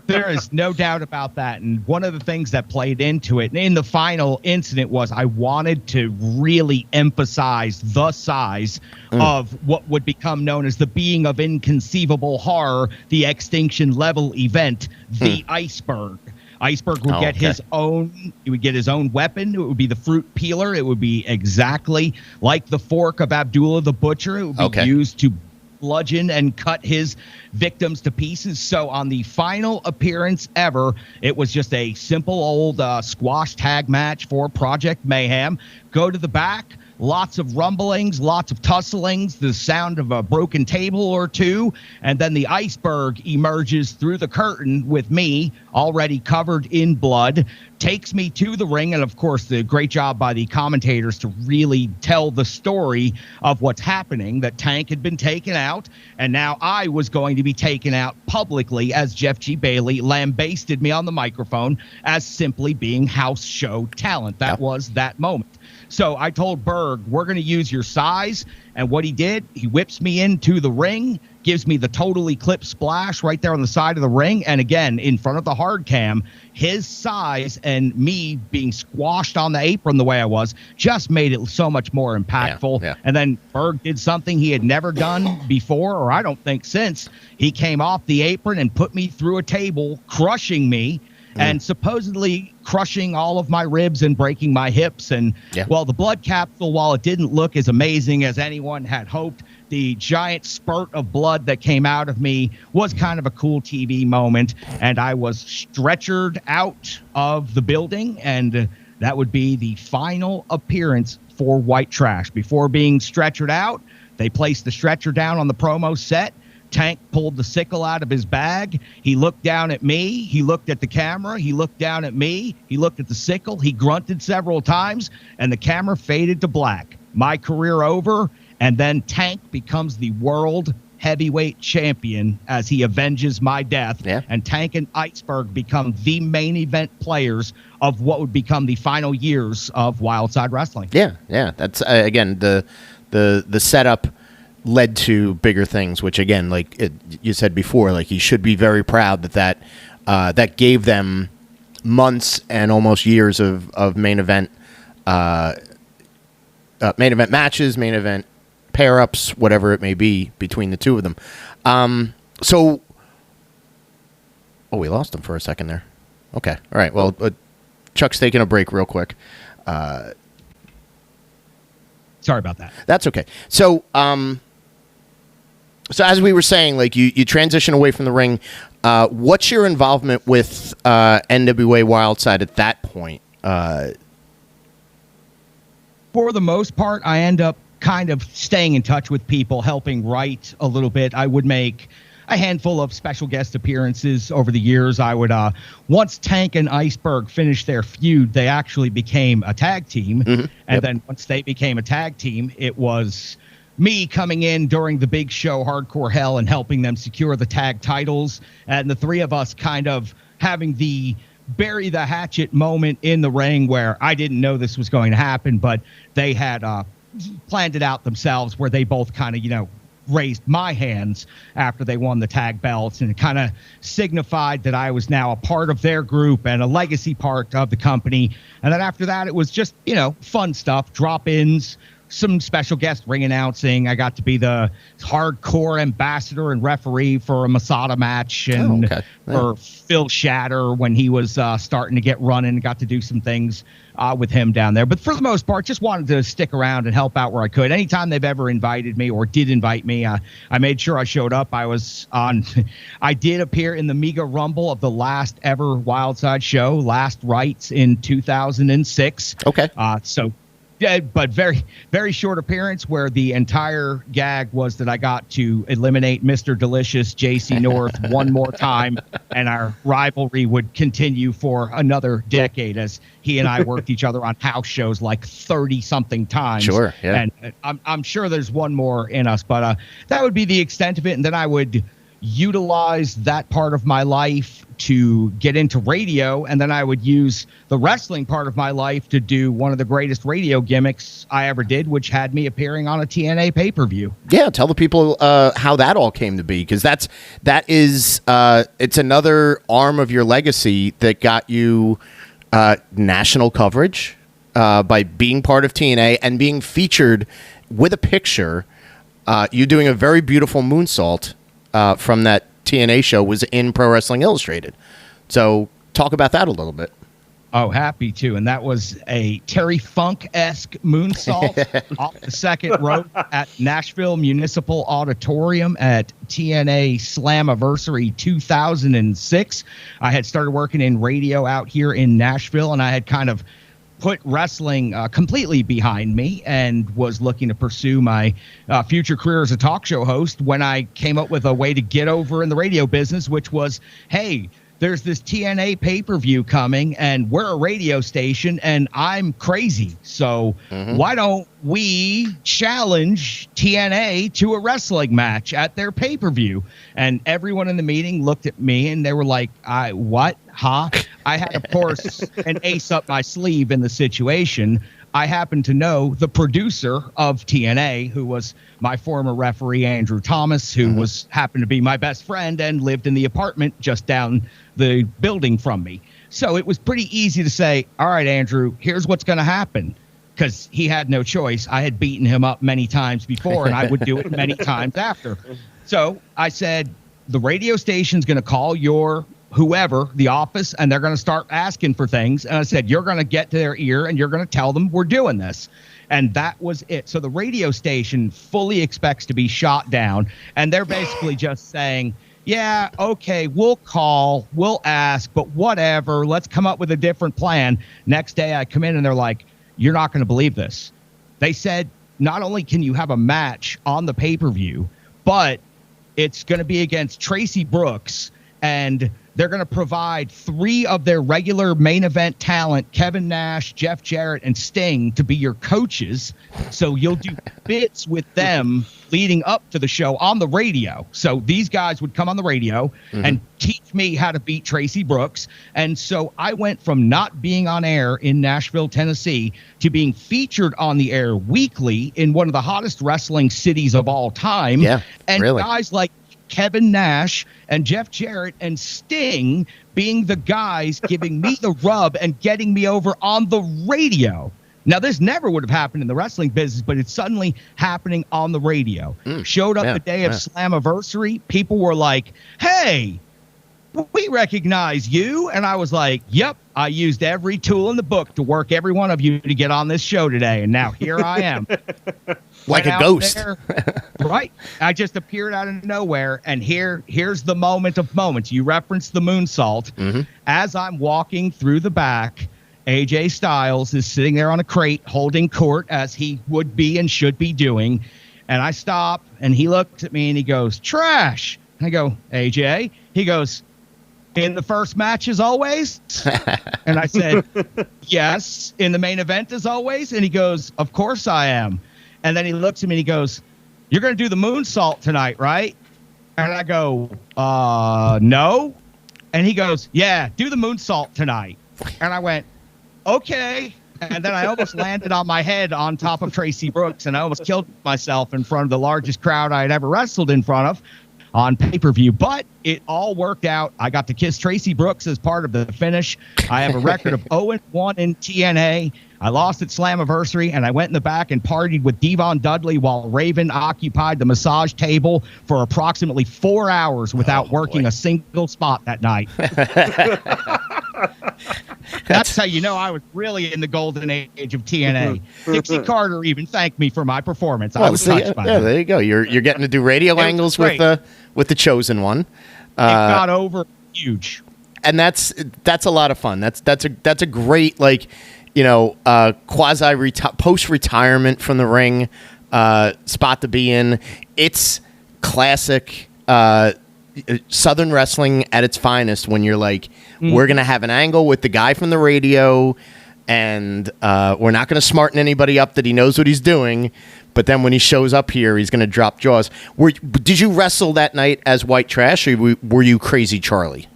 There is no doubt about that. And one of the things that played into it in the final incident was I wanted to really emphasize the size of what would become known as the being of inconceivable horror, the extinction level event, the Iceberg. Iceberg would get his own, he would get his own weapon. It would be the fruit peeler. It would be exactly like the fork of Abdullah the Butcher. It would be used to bludgeon and cut his victims to pieces. So on the final appearance ever, it was just a simple old squash tag match for Project Mayhem. Go to the back. Lots of rumblings, lots of tusslings, the sound of a broken table or two, and then the Iceberg emerges through the curtain with me already covered in blood, takes me to the ring, and of course the great job by the commentators to really tell the story of what's happening, that Tank had been taken out, and now I was going to be taken out publicly as Jeff G. Bailey lambasted me on the microphone as simply being house show talent. That was that moment. So I told Berg, we're going to use your size. And what he did, he whips me into the ring, gives me the total eclipse splash right there on the side of the ring. And again, in front of the hard cam, his size and me being squashed on the apron the way I was just made it so much more impactful. And then Berg did something he had never done before, or I don't think since. He came off the apron and put me through a table, crushing me. And supposedly crushing all of my ribs and breaking my hips. And, well, the blood capsule, while it didn't look as amazing as anyone had hoped, the giant spurt of blood that came out of me was kind of a cool TV moment. And I was stretchered out of the building, and that would be the final appearance for White Trash. Before being stretchered out, they placed the stretcher down on the promo set. Tank pulled the sickle out of his bag. He looked down at me. He looked at the camera. He looked down at me. He looked at the sickle. He grunted several times, and the camera faded to black. My career over, And then Tank becomes the world heavyweight champion as he avenges my death. Yeah. And Tank and Iceberg become the main event players of what would become the final years of Wildside Wrestling. Yeah. That's again the setup led to bigger things, which again, like you said before, like he should be very proud that gave them months and almost years of main event matches, main event pair-ups, whatever it may be between the two of them. We lost him for a second there. Okay. All right. Well, Chuck's taking a break real quick. Sorry about that. That's okay. So as we were saying, like you transition away from the ring. What's your involvement with NWA Wildside at that point? For the most part, I end up kind of staying in touch with people, helping write a little bit. I would make a handful of special guest appearances over the years. I would, once Tank and Iceberg finished their feud, they actually became a tag team. Mm-hmm. And then once they became a tag team, it was me coming in during the big show, Hardcore Hell, and helping them secure the tag titles. And the three of us kind of having the bury the hatchet moment in the ring where I didn't know this was going to happen, but they had planned it out themselves, where they both kind of, raised my hands after they won the tag belts, and it kind of signified that I was now a part of their group and a legacy part of the company. And then after that, it was just, fun stuff, drop-ins, some special guest ring announcing. I got to be the hardcore ambassador and referee for a Masada match, and for Phil Shatter when he was starting to get running. Got to do some things with him down there. But for the most part, just wanted to stick around and help out where I could. Anytime they've ever invited me or did invite me, I made sure I showed up. I did appear in the Mega Rumble of the last ever Wildside show, Last Rites in 2006. Okay. Yeah, but very, very short appearance where the entire gag was that I got to eliminate Mr. Delicious, JC North, one more time, and our rivalry would continue for another decade as he and I worked each other on house shows like 30-something times. Sure, yeah. And I'm sure there's one more in us, but that would be the extent of it, and then I would utilize that part of my life to get into radio, and then I would use the wrestling part of my life to do one of the greatest radio gimmicks I ever did, which had me appearing on a TNA pay-per-view. Yeah, tell the people how that all came to be, because that is it's another arm of your legacy that got you national coverage by being part of TNA and being featured with a picture. You doing a very beautiful moonsault from that TNA show was in Pro Wrestling Illustrated. So talk about that a little bit. Oh, happy to. And that was a Terry Funk-esque moonsault off the second rope at Nashville Municipal Auditorium at TNA Slammiversary 2006. I had started working in radio out here in Nashville, and I had kind of put wrestling completely behind me and was looking to pursue my future career as a talk show host when I came up with a way to get over in the radio business, which was, hey, there's this TNA pay-per-view coming, and we're a radio station, and I'm crazy. So why don't we challenge TNA to a wrestling match at their pay-per-view? And everyone in the meeting looked at me, and they were like, what? Huh? I had, of course, an ace up my sleeve in the situation. I happened to know the producer of TNA, who was my former referee, Andrew Thomas, who happened to be my best friend and lived in the apartment just down the building from me. So it was pretty easy to say, all right, Andrew, here's what's going to happen. Because he had no choice. I had beaten him up many times before, and I would do it many times after. So I said, the radio station's going to call your whoever, the office, and they're going to start asking for things. And I said, you're going to get to their ear and you're going to tell them we're doing this. And that was it. So the radio station fully expects to be shot down. And they're basically just saying, yeah, okay, we'll call, we'll ask, but whatever, let's come up with a different plan. Next day I come in and they're like, you're not going to believe this. They said, not only can you have a match on the pay-per-view, but it's going to be against Tracy Brooks, and they're going to provide 3 of their regular main event talent, Kevin Nash, Jeff Jarrett, and Sting, to be your coaches. So you'll do bits with them leading up to the show on the radio. So these guys would come on the radio and teach me how to beat Tracy Brooks. And so I went from not being on air in Nashville, Tennessee, to being featured on the air weekly in one of the hottest wrestling cities of all time. Yeah, and really. guys like Kevin Nash and Jeff Jarrett and Sting being the guys giving me the rub and getting me over on the radio. Now, this never would have happened in the wrestling business, but it's suddenly happening on the radio. Showed up the day of Slammiversary. People were like, hey, we recognize you. And I was like, yep, I used every tool in the book to work every one of you to get on this show today. And now here I am. Like a ghost. There, right. I just appeared out of nowhere. And here's the moment of moments. You referenced the moonsault. As I'm walking through the back, AJ Styles is sitting there on a crate holding court, as he would be and should be doing. And I stop and he looks at me and he goes, trash. And I go, AJ? He goes, in the first match as always? And I said, yes. In the main event as always? And he goes, of course I am. And then he looks at me and he goes, you're going to do the moonsault tonight, right? And I go, no. And he goes, yeah, do the moonsault tonight. And I went, okay. And then I almost landed on my head on top of Tracy Brooks, and I almost killed myself in front of the largest crowd I had ever wrestled in front of on pay-per-view. But it all worked out. I got to kiss Tracy Brooks as part of the finish. I have a record of 0-1 in TNA. I lost at Slammiversary, and I went in the back and partied with Devon Dudley while Raven occupied the massage table for approximately 4 hours without working a single spot that night. That's how you know I was really in the golden age of TNA. Dixie Carter even thanked me for my performance. I was touched by that. There you go. You're getting to do radio angles with the Chosen One. It got over huge, and that's a lot of fun. That's a great, like, you know, quasi post retirement from the ring spot to be in. It's classic Southern wrestling at its finest when you're like, we're going to have an angle with the guy from the radio, and we're not going to smarten anybody up that he knows what he's doing, but then when he shows up here, he's going to drop jaws. Did you wrestle that night as White Trash, or were you Crazy Charlie?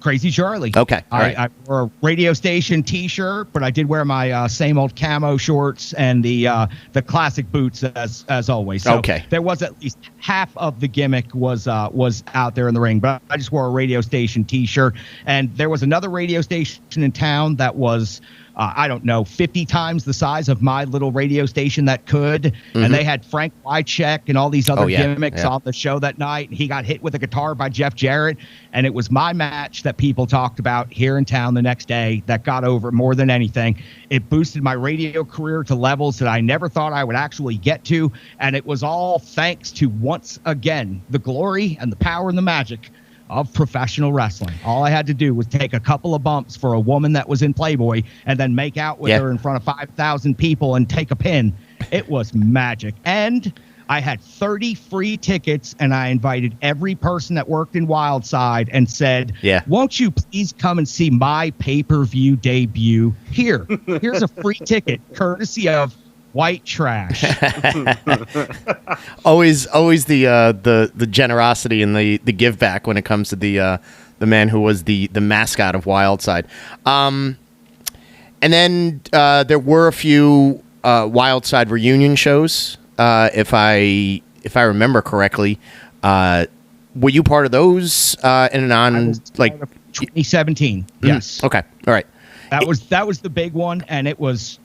Crazy Charlie. Okay. Right. I wore a radio station T-shirt, but I did wear my same old camo shorts and the classic boots as always. So okay. There was at least half of the gimmick was out there in the ring, but I just wore a radio station T-shirt. And there was another radio station in town that was, I don't know, 50 times the size of my little radio station that could. And they had Frank Wycheck and all these other gimmicks on the show that night. He got hit with a guitar by Jeff Jarrett. And it was my match that people talked about here in town the next day that got over more than anything. It boosted my radio career to levels that I never thought I would actually get to. And it was all thanks to, once again, the glory and the power and the magic of professional wrestling. All I had to do was take a couple of bumps for a woman that was in Playboy and then make out with her in front of 5,000 people and take a pin. It was magic. And I had 30 free tickets, and I invited every person that worked in Wildside and said, won't you please come and see my pay-per-view debut here? Here's a free ticket, courtesy of White Trash. always the generosity and the give back when it comes to the man who was the mascot of Wildside. And then there were a few Wildside reunion shows, if I remember correctly. Were you part of those? In on like 2017? Yes. Okay. All right. That was the big one, and it was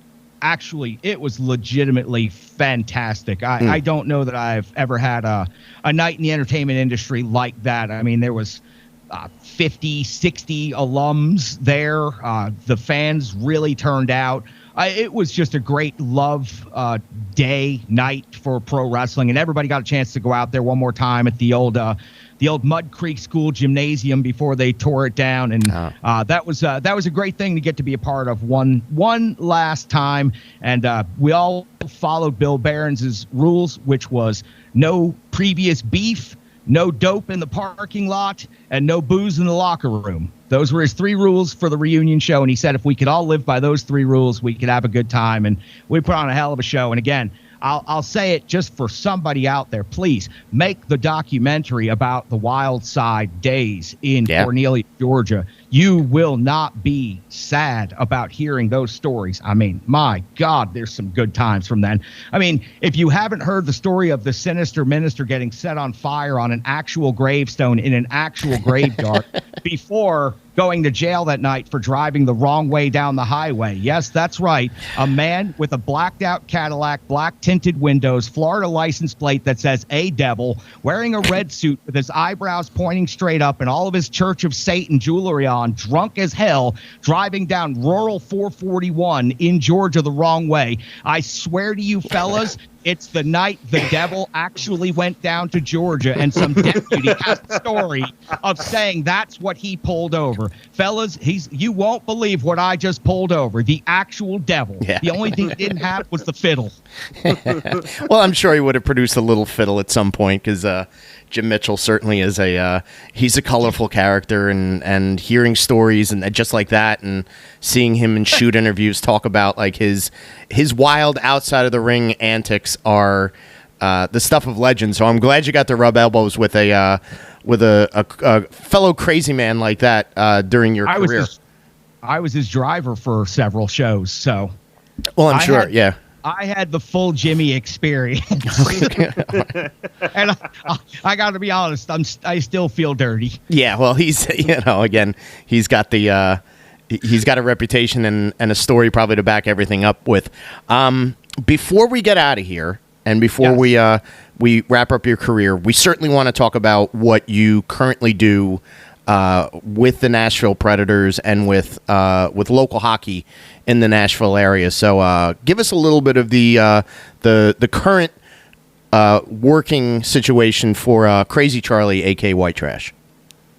legitimately fantastic. I don't know that I've ever had a night in the entertainment industry like that. I mean, there was 50, 60 alums there. The fans really turned out. It was just a great love night for pro wrestling, and everybody got a chance to go out there one more time at the old Mud Creek School gymnasium before they tore it down, and that was a great thing to get to be a part of one last time. And we all followed Bill Behrens' rules, which was no previous beef, no dope in the parking lot, and no booze in the locker room. Those were his 3 rules for the reunion show, and he said if we could all live by those 3 rules, we could have a good time, and we put on a hell of a show. And again, I'll say it just for somebody out there, please make the documentary about the Wildside days in Cornelia, Georgia. You will not be sad about hearing those stories. I mean, my God, there's some good times from then. I mean, if you haven't heard the story of the sinister minister getting set on fire on an actual gravestone in an actual graveyard before going to jail that night for driving the wrong way down the highway. Yes, that's right. A man with a blacked out Cadillac, black tinted windows, Florida license plate that says "A Devil," wearing a red suit with his eyebrows pointing straight up and all of his Church of Satan jewelry on, drunk as hell, driving down rural 441 in Georgia the wrong way. I swear to you, fellas, it's the night the devil actually went down to Georgia, and some deputy has a story of saying that's what he pulled over. Fellas, you won't believe what I just pulled over. The actual devil. Yeah. The only thing he didn't have was the fiddle. Well, I'm sure he would have produced a little fiddle at some point, because Jim Mitchell certainly is he's a colorful character, and hearing stories and just like that, and seeing him in shoot interviews talk about like his wild outside of the ring antics are the stuff of legend. So I'm glad you got to rub elbows with a fellow crazy man like that during your career. I was his driver for several shows, so. Well, I'm sure, yeah. I had the full Jimmy experience. And I got to be honest, I still feel dirty. Yeah, well, he's, again, he's got a reputation and a story probably to back everything up with. Before we get out of here, and before we wrap up your career, we certainly want to talk about what you currently do with the Nashville Predators and with local hockey in the Nashville area. So give us a little bit of the current working situation for Crazy Charlie, a.k.a. White Trash.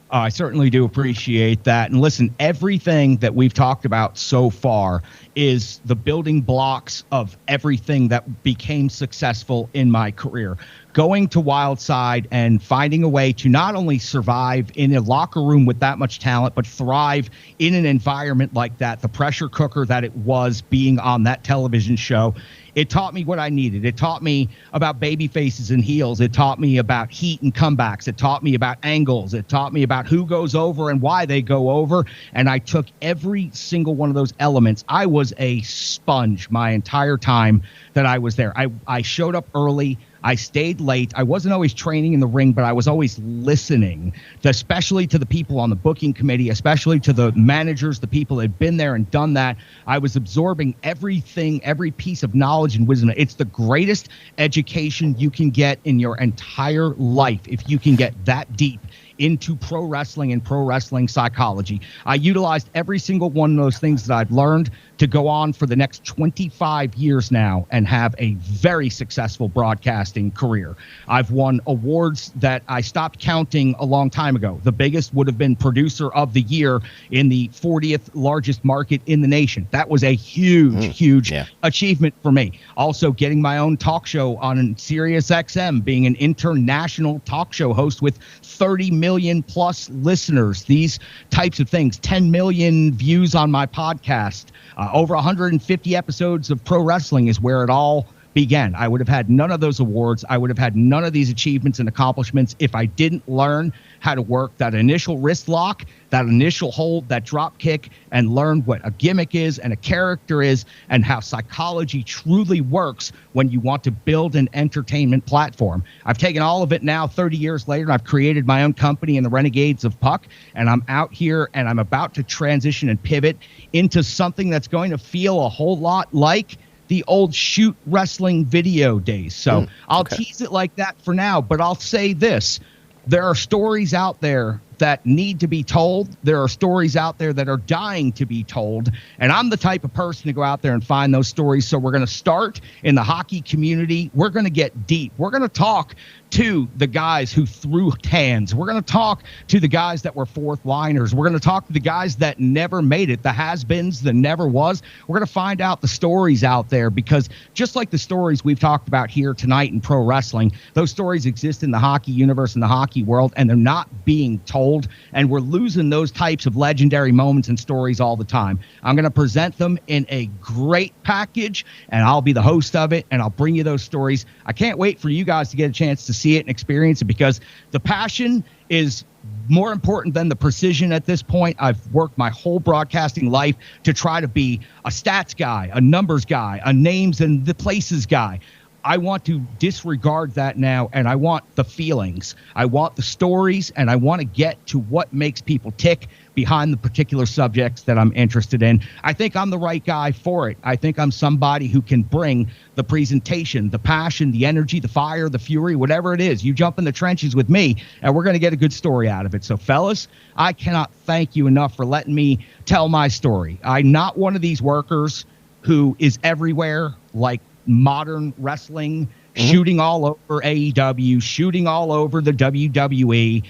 I certainly do appreciate that. And listen, everything that we've talked about so far is the building blocks of everything that became successful in my career. Going to Wildside and finding a way to not only survive in a locker room with that much talent, but thrive in an environment like that, the pressure cooker that it was being on that television show. It taught me what I needed. It taught me about baby faces and heels. It taught me about heat and comebacks. It taught me about angles. It taught me about who goes over and why they go over. And I took every single one of those elements. I was a sponge my entire time that I was there. I showed up early. I stayed late. I wasn't always training in the ring, but I was always listening, especially to the people on the booking committee, especially to the managers, the people that had been there and done that. I was absorbing everything, every piece of knowledge and wisdom. It's the greatest education you can get in your entire life if you can get that deep into pro wrestling and pro wrestling psychology. I utilized every single one of those things that I've learned to go on for the next 25 years now and have a very successful broadcasting career. I've won awards that I stopped counting a long time ago. The biggest would have been Producer of the Year in the 40th largest market in the nation. That was a huge achievement for me. Also getting my own talk show on Sirius XM, being an international talk show host with 30 million plus listeners, these types of things, 10 million views on my podcast, over 150 episodes of pro wrestling is where it all began. I would have had none of those awards. I would have had none of these achievements and accomplishments if I didn't learn how to work that initial wrist lock, that initial hold, that drop kick, and learn what a gimmick is and a character is and how psychology truly works when you want to build an entertainment platform. I've taken all of it now 30 years later, and I've created my own company in the Renegades of Puck, and I'm out here and I'm about to transition and pivot into something that's going to feel a whole lot like the old shoot wrestling video days. So I'll tease it like that for now, but I'll say this. There are stories out there that need to be told. There are stories out there that are dying to be told. And I'm the type of person to go out there and find those stories. So we're going to start in the hockey community. We're going to get deep. We're going to talk to the guys who threw hands. We're going to talk to the guys that were fourth liners. We're going to talk to the guys that never made it, the has-beens, the never was. We're going to find out the stories out there, because just like the stories we've talked about here tonight in pro wrestling, those stories exist in the hockey universe, in the hockey world, and they're not being told. And we're losing those types of legendary moments and stories all the time. I'm going to present them in a great package, and I'll be the host of it, and I'll bring you those stories. I can't wait for you guys to get a chance to see it and experience it, because the passion is more important than the precision at this point. I've worked my whole broadcasting life to try to be a stats guy, a numbers guy, a names and the places guy. I want to disregard that now, and I want the feelings. I want the stories, and I want to get to what makes people tick behind the particular subjects that I'm interested in. I think I'm the right guy for it. I think I'm somebody who can bring the presentation, the passion, the energy, the fire, the fury, whatever it is. You jump in the trenches with me, and we're going to get a good story out of it. So, fellas, I cannot thank you enough for letting me tell my story. I'm not one of these workers who is everywhere like modern wrestling, shooting all over AEW, shooting all over the WWE.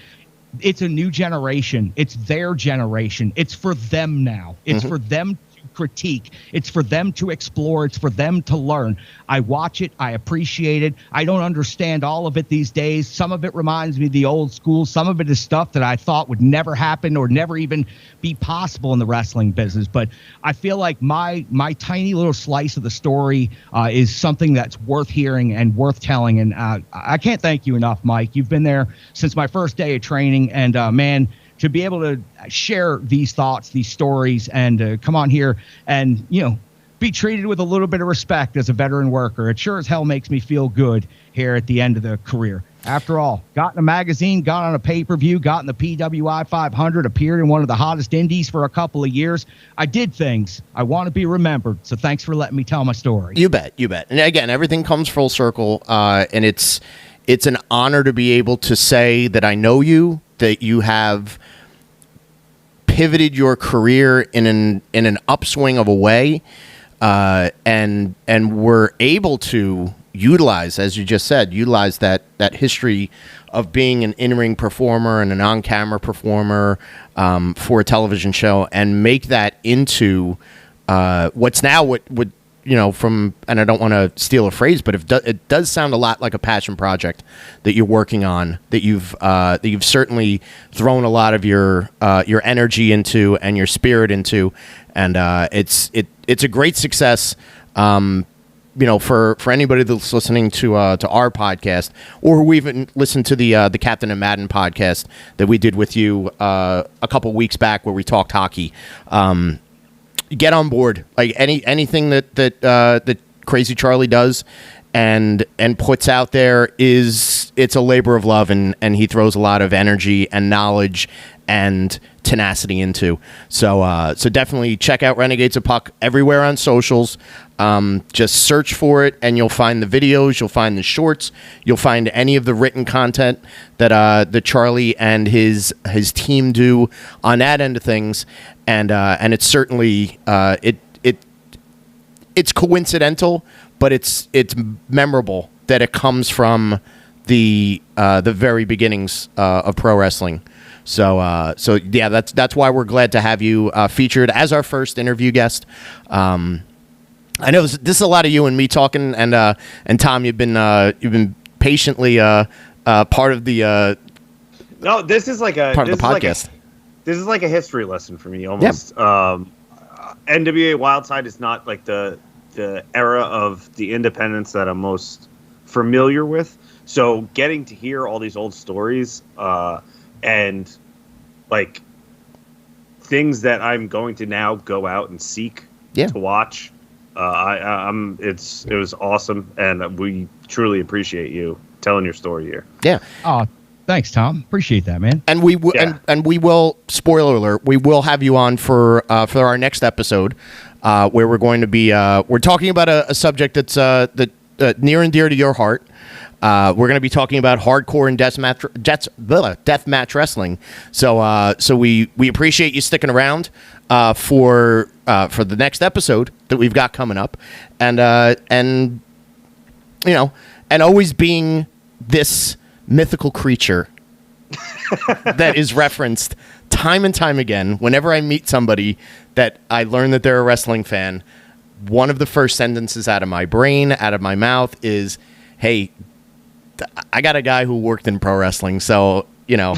It's a new generation. It's their generation. It's for them now. It's for them to critique. It's for them to explore. It's for them to learn. I watch it. I appreciate it. I don't understand all of it these days. Some of it reminds me of the old school. Some of it is stuff that I thought would never happen or never even be possible in the wrestling business. But I feel like my tiny little slice of the story is something that's worth hearing and worth telling. And I can't thank you enough, Mike. You've been there since my first day of training. And man, to be able to share these thoughts, these stories, and come on here and, be treated with a little bit of respect as a veteran worker. It sure as hell makes me feel good here at the end of the career. After all, got in a magazine, got on a pay-per-view, got in the PWI 500, appeared in one of the hottest indies for a couple of years. I did things. I want to be remembered. So thanks for letting me tell my story. You bet. And again, everything comes full circle, and it's an honor to be able to say that I know you, that you have pivoted your career in an upswing of a way, and we're able to utilize, as you just said, that history of being an in-ring performer and an on-camera performer for a television show, and make that into what's now what from, and I don't want to steal a phrase, but it does sound a lot like a passion project that you're working on, that you've certainly thrown a lot of your energy into and your spirit into, and it's a great success. For anybody that's listening to our podcast, or who even listened to the Captain and Madden podcast that we did with you a couple weeks back, where we talked hockey. Get on board. Like anything that Crazy Charlie does and puts out there it's a labor of love, and he throws a lot of energy and knowledge and tenacity into. So definitely check out Renegades of Puck everywhere on socials. Just search for it, and you'll find the videos, you'll find the shorts, you'll find any of the written content that Charlie and his team do on that end of things. And it's certainly it's coincidental, but it's memorable that it comes from the very beginnings of pro wrestling. So yeah, that's why we're glad to have you featured as our first interview guest. I know this is a lot of you and me talking, and Tom, you've been patiently part of the no, this is like a part of the podcast. This is like a history lesson for me, almost. Yep. NWA Wildside is not like the era of the independents that I'm most familiar with. So getting to hear all these old stories and like things that I'm going to now go out and seek to watch. It was awesome, and we truly appreciate you telling your story here. Yeah. Oh, thanks, Tom. Appreciate that, man. And we will. Spoiler alert: we will have you on for our next episode, where we're going to be we're talking about a subject that's near and dear to your heart. We're going to be talking about hardcore and death match wrestling. So we appreciate you sticking around for the next episode that we've got coming up, and you know, and always being this mythical creature that is referenced time and time again. Whenever I meet somebody that I learn that they're a wrestling fan, one of the first sentences out of my brain, out of my mouth is, "Hey, I got a guy who worked in pro wrestling, so you know,"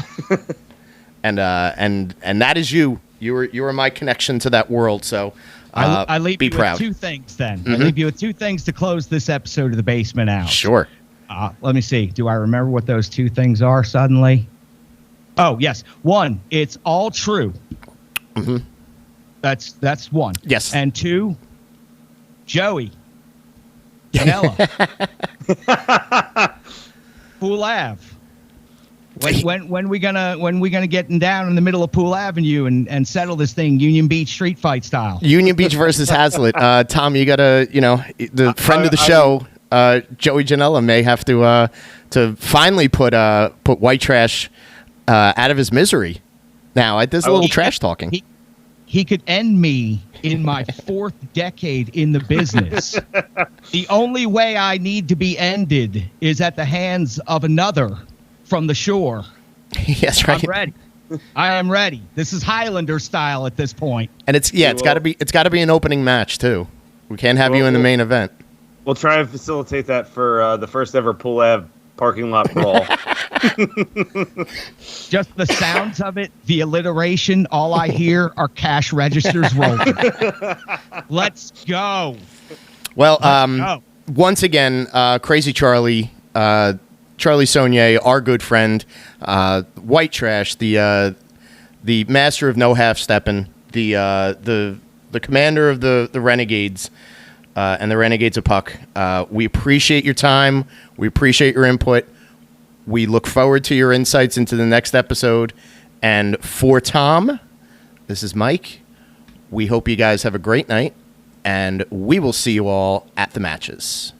and that is you. You were my connection to that world. So I leave be you proud. with two things. Then I leave you with two things to close this episode of the Basement out. Sure. Let me see. Do I remember what those two things are suddenly? Oh yes, one. It's all true. Mm-hmm. That's one. Yes. And two, Joey Janela. Pool Ave. When we gonna get down in the middle of Pool Avenue and settle this thing Union Beach street fight style? Union Beach versus Hazlitt. Tom, you gotta, the friend of the show, Joey Janela, may have to finally put White Trash out of his misery. Now, there's a little trash talking. He could end me in my fourth decade in the business. The only way I need to be ended is at the hands of another from the shore. Yes, right. I'm ready. I am ready. This is Highlander style at this point. And it's got to be an opening match too. We can't have you in the main event. We'll try and facilitate that for the first ever Pool Ave parking lot brawl. Just the sounds of it, the alliteration, all I hear are cash registers rolling. Let's go. Well, once again, Crazy Charlie, Charlie Saunier, our good friend, White Trash, the master of no half stepping, the commander of the Renegades, and the Renegades of Puck. We appreciate your time. We appreciate your input. We look forward to your insights into the next episode. And for Tom, this is Mike. We hope you guys have a great night, and we will see you all at the matches.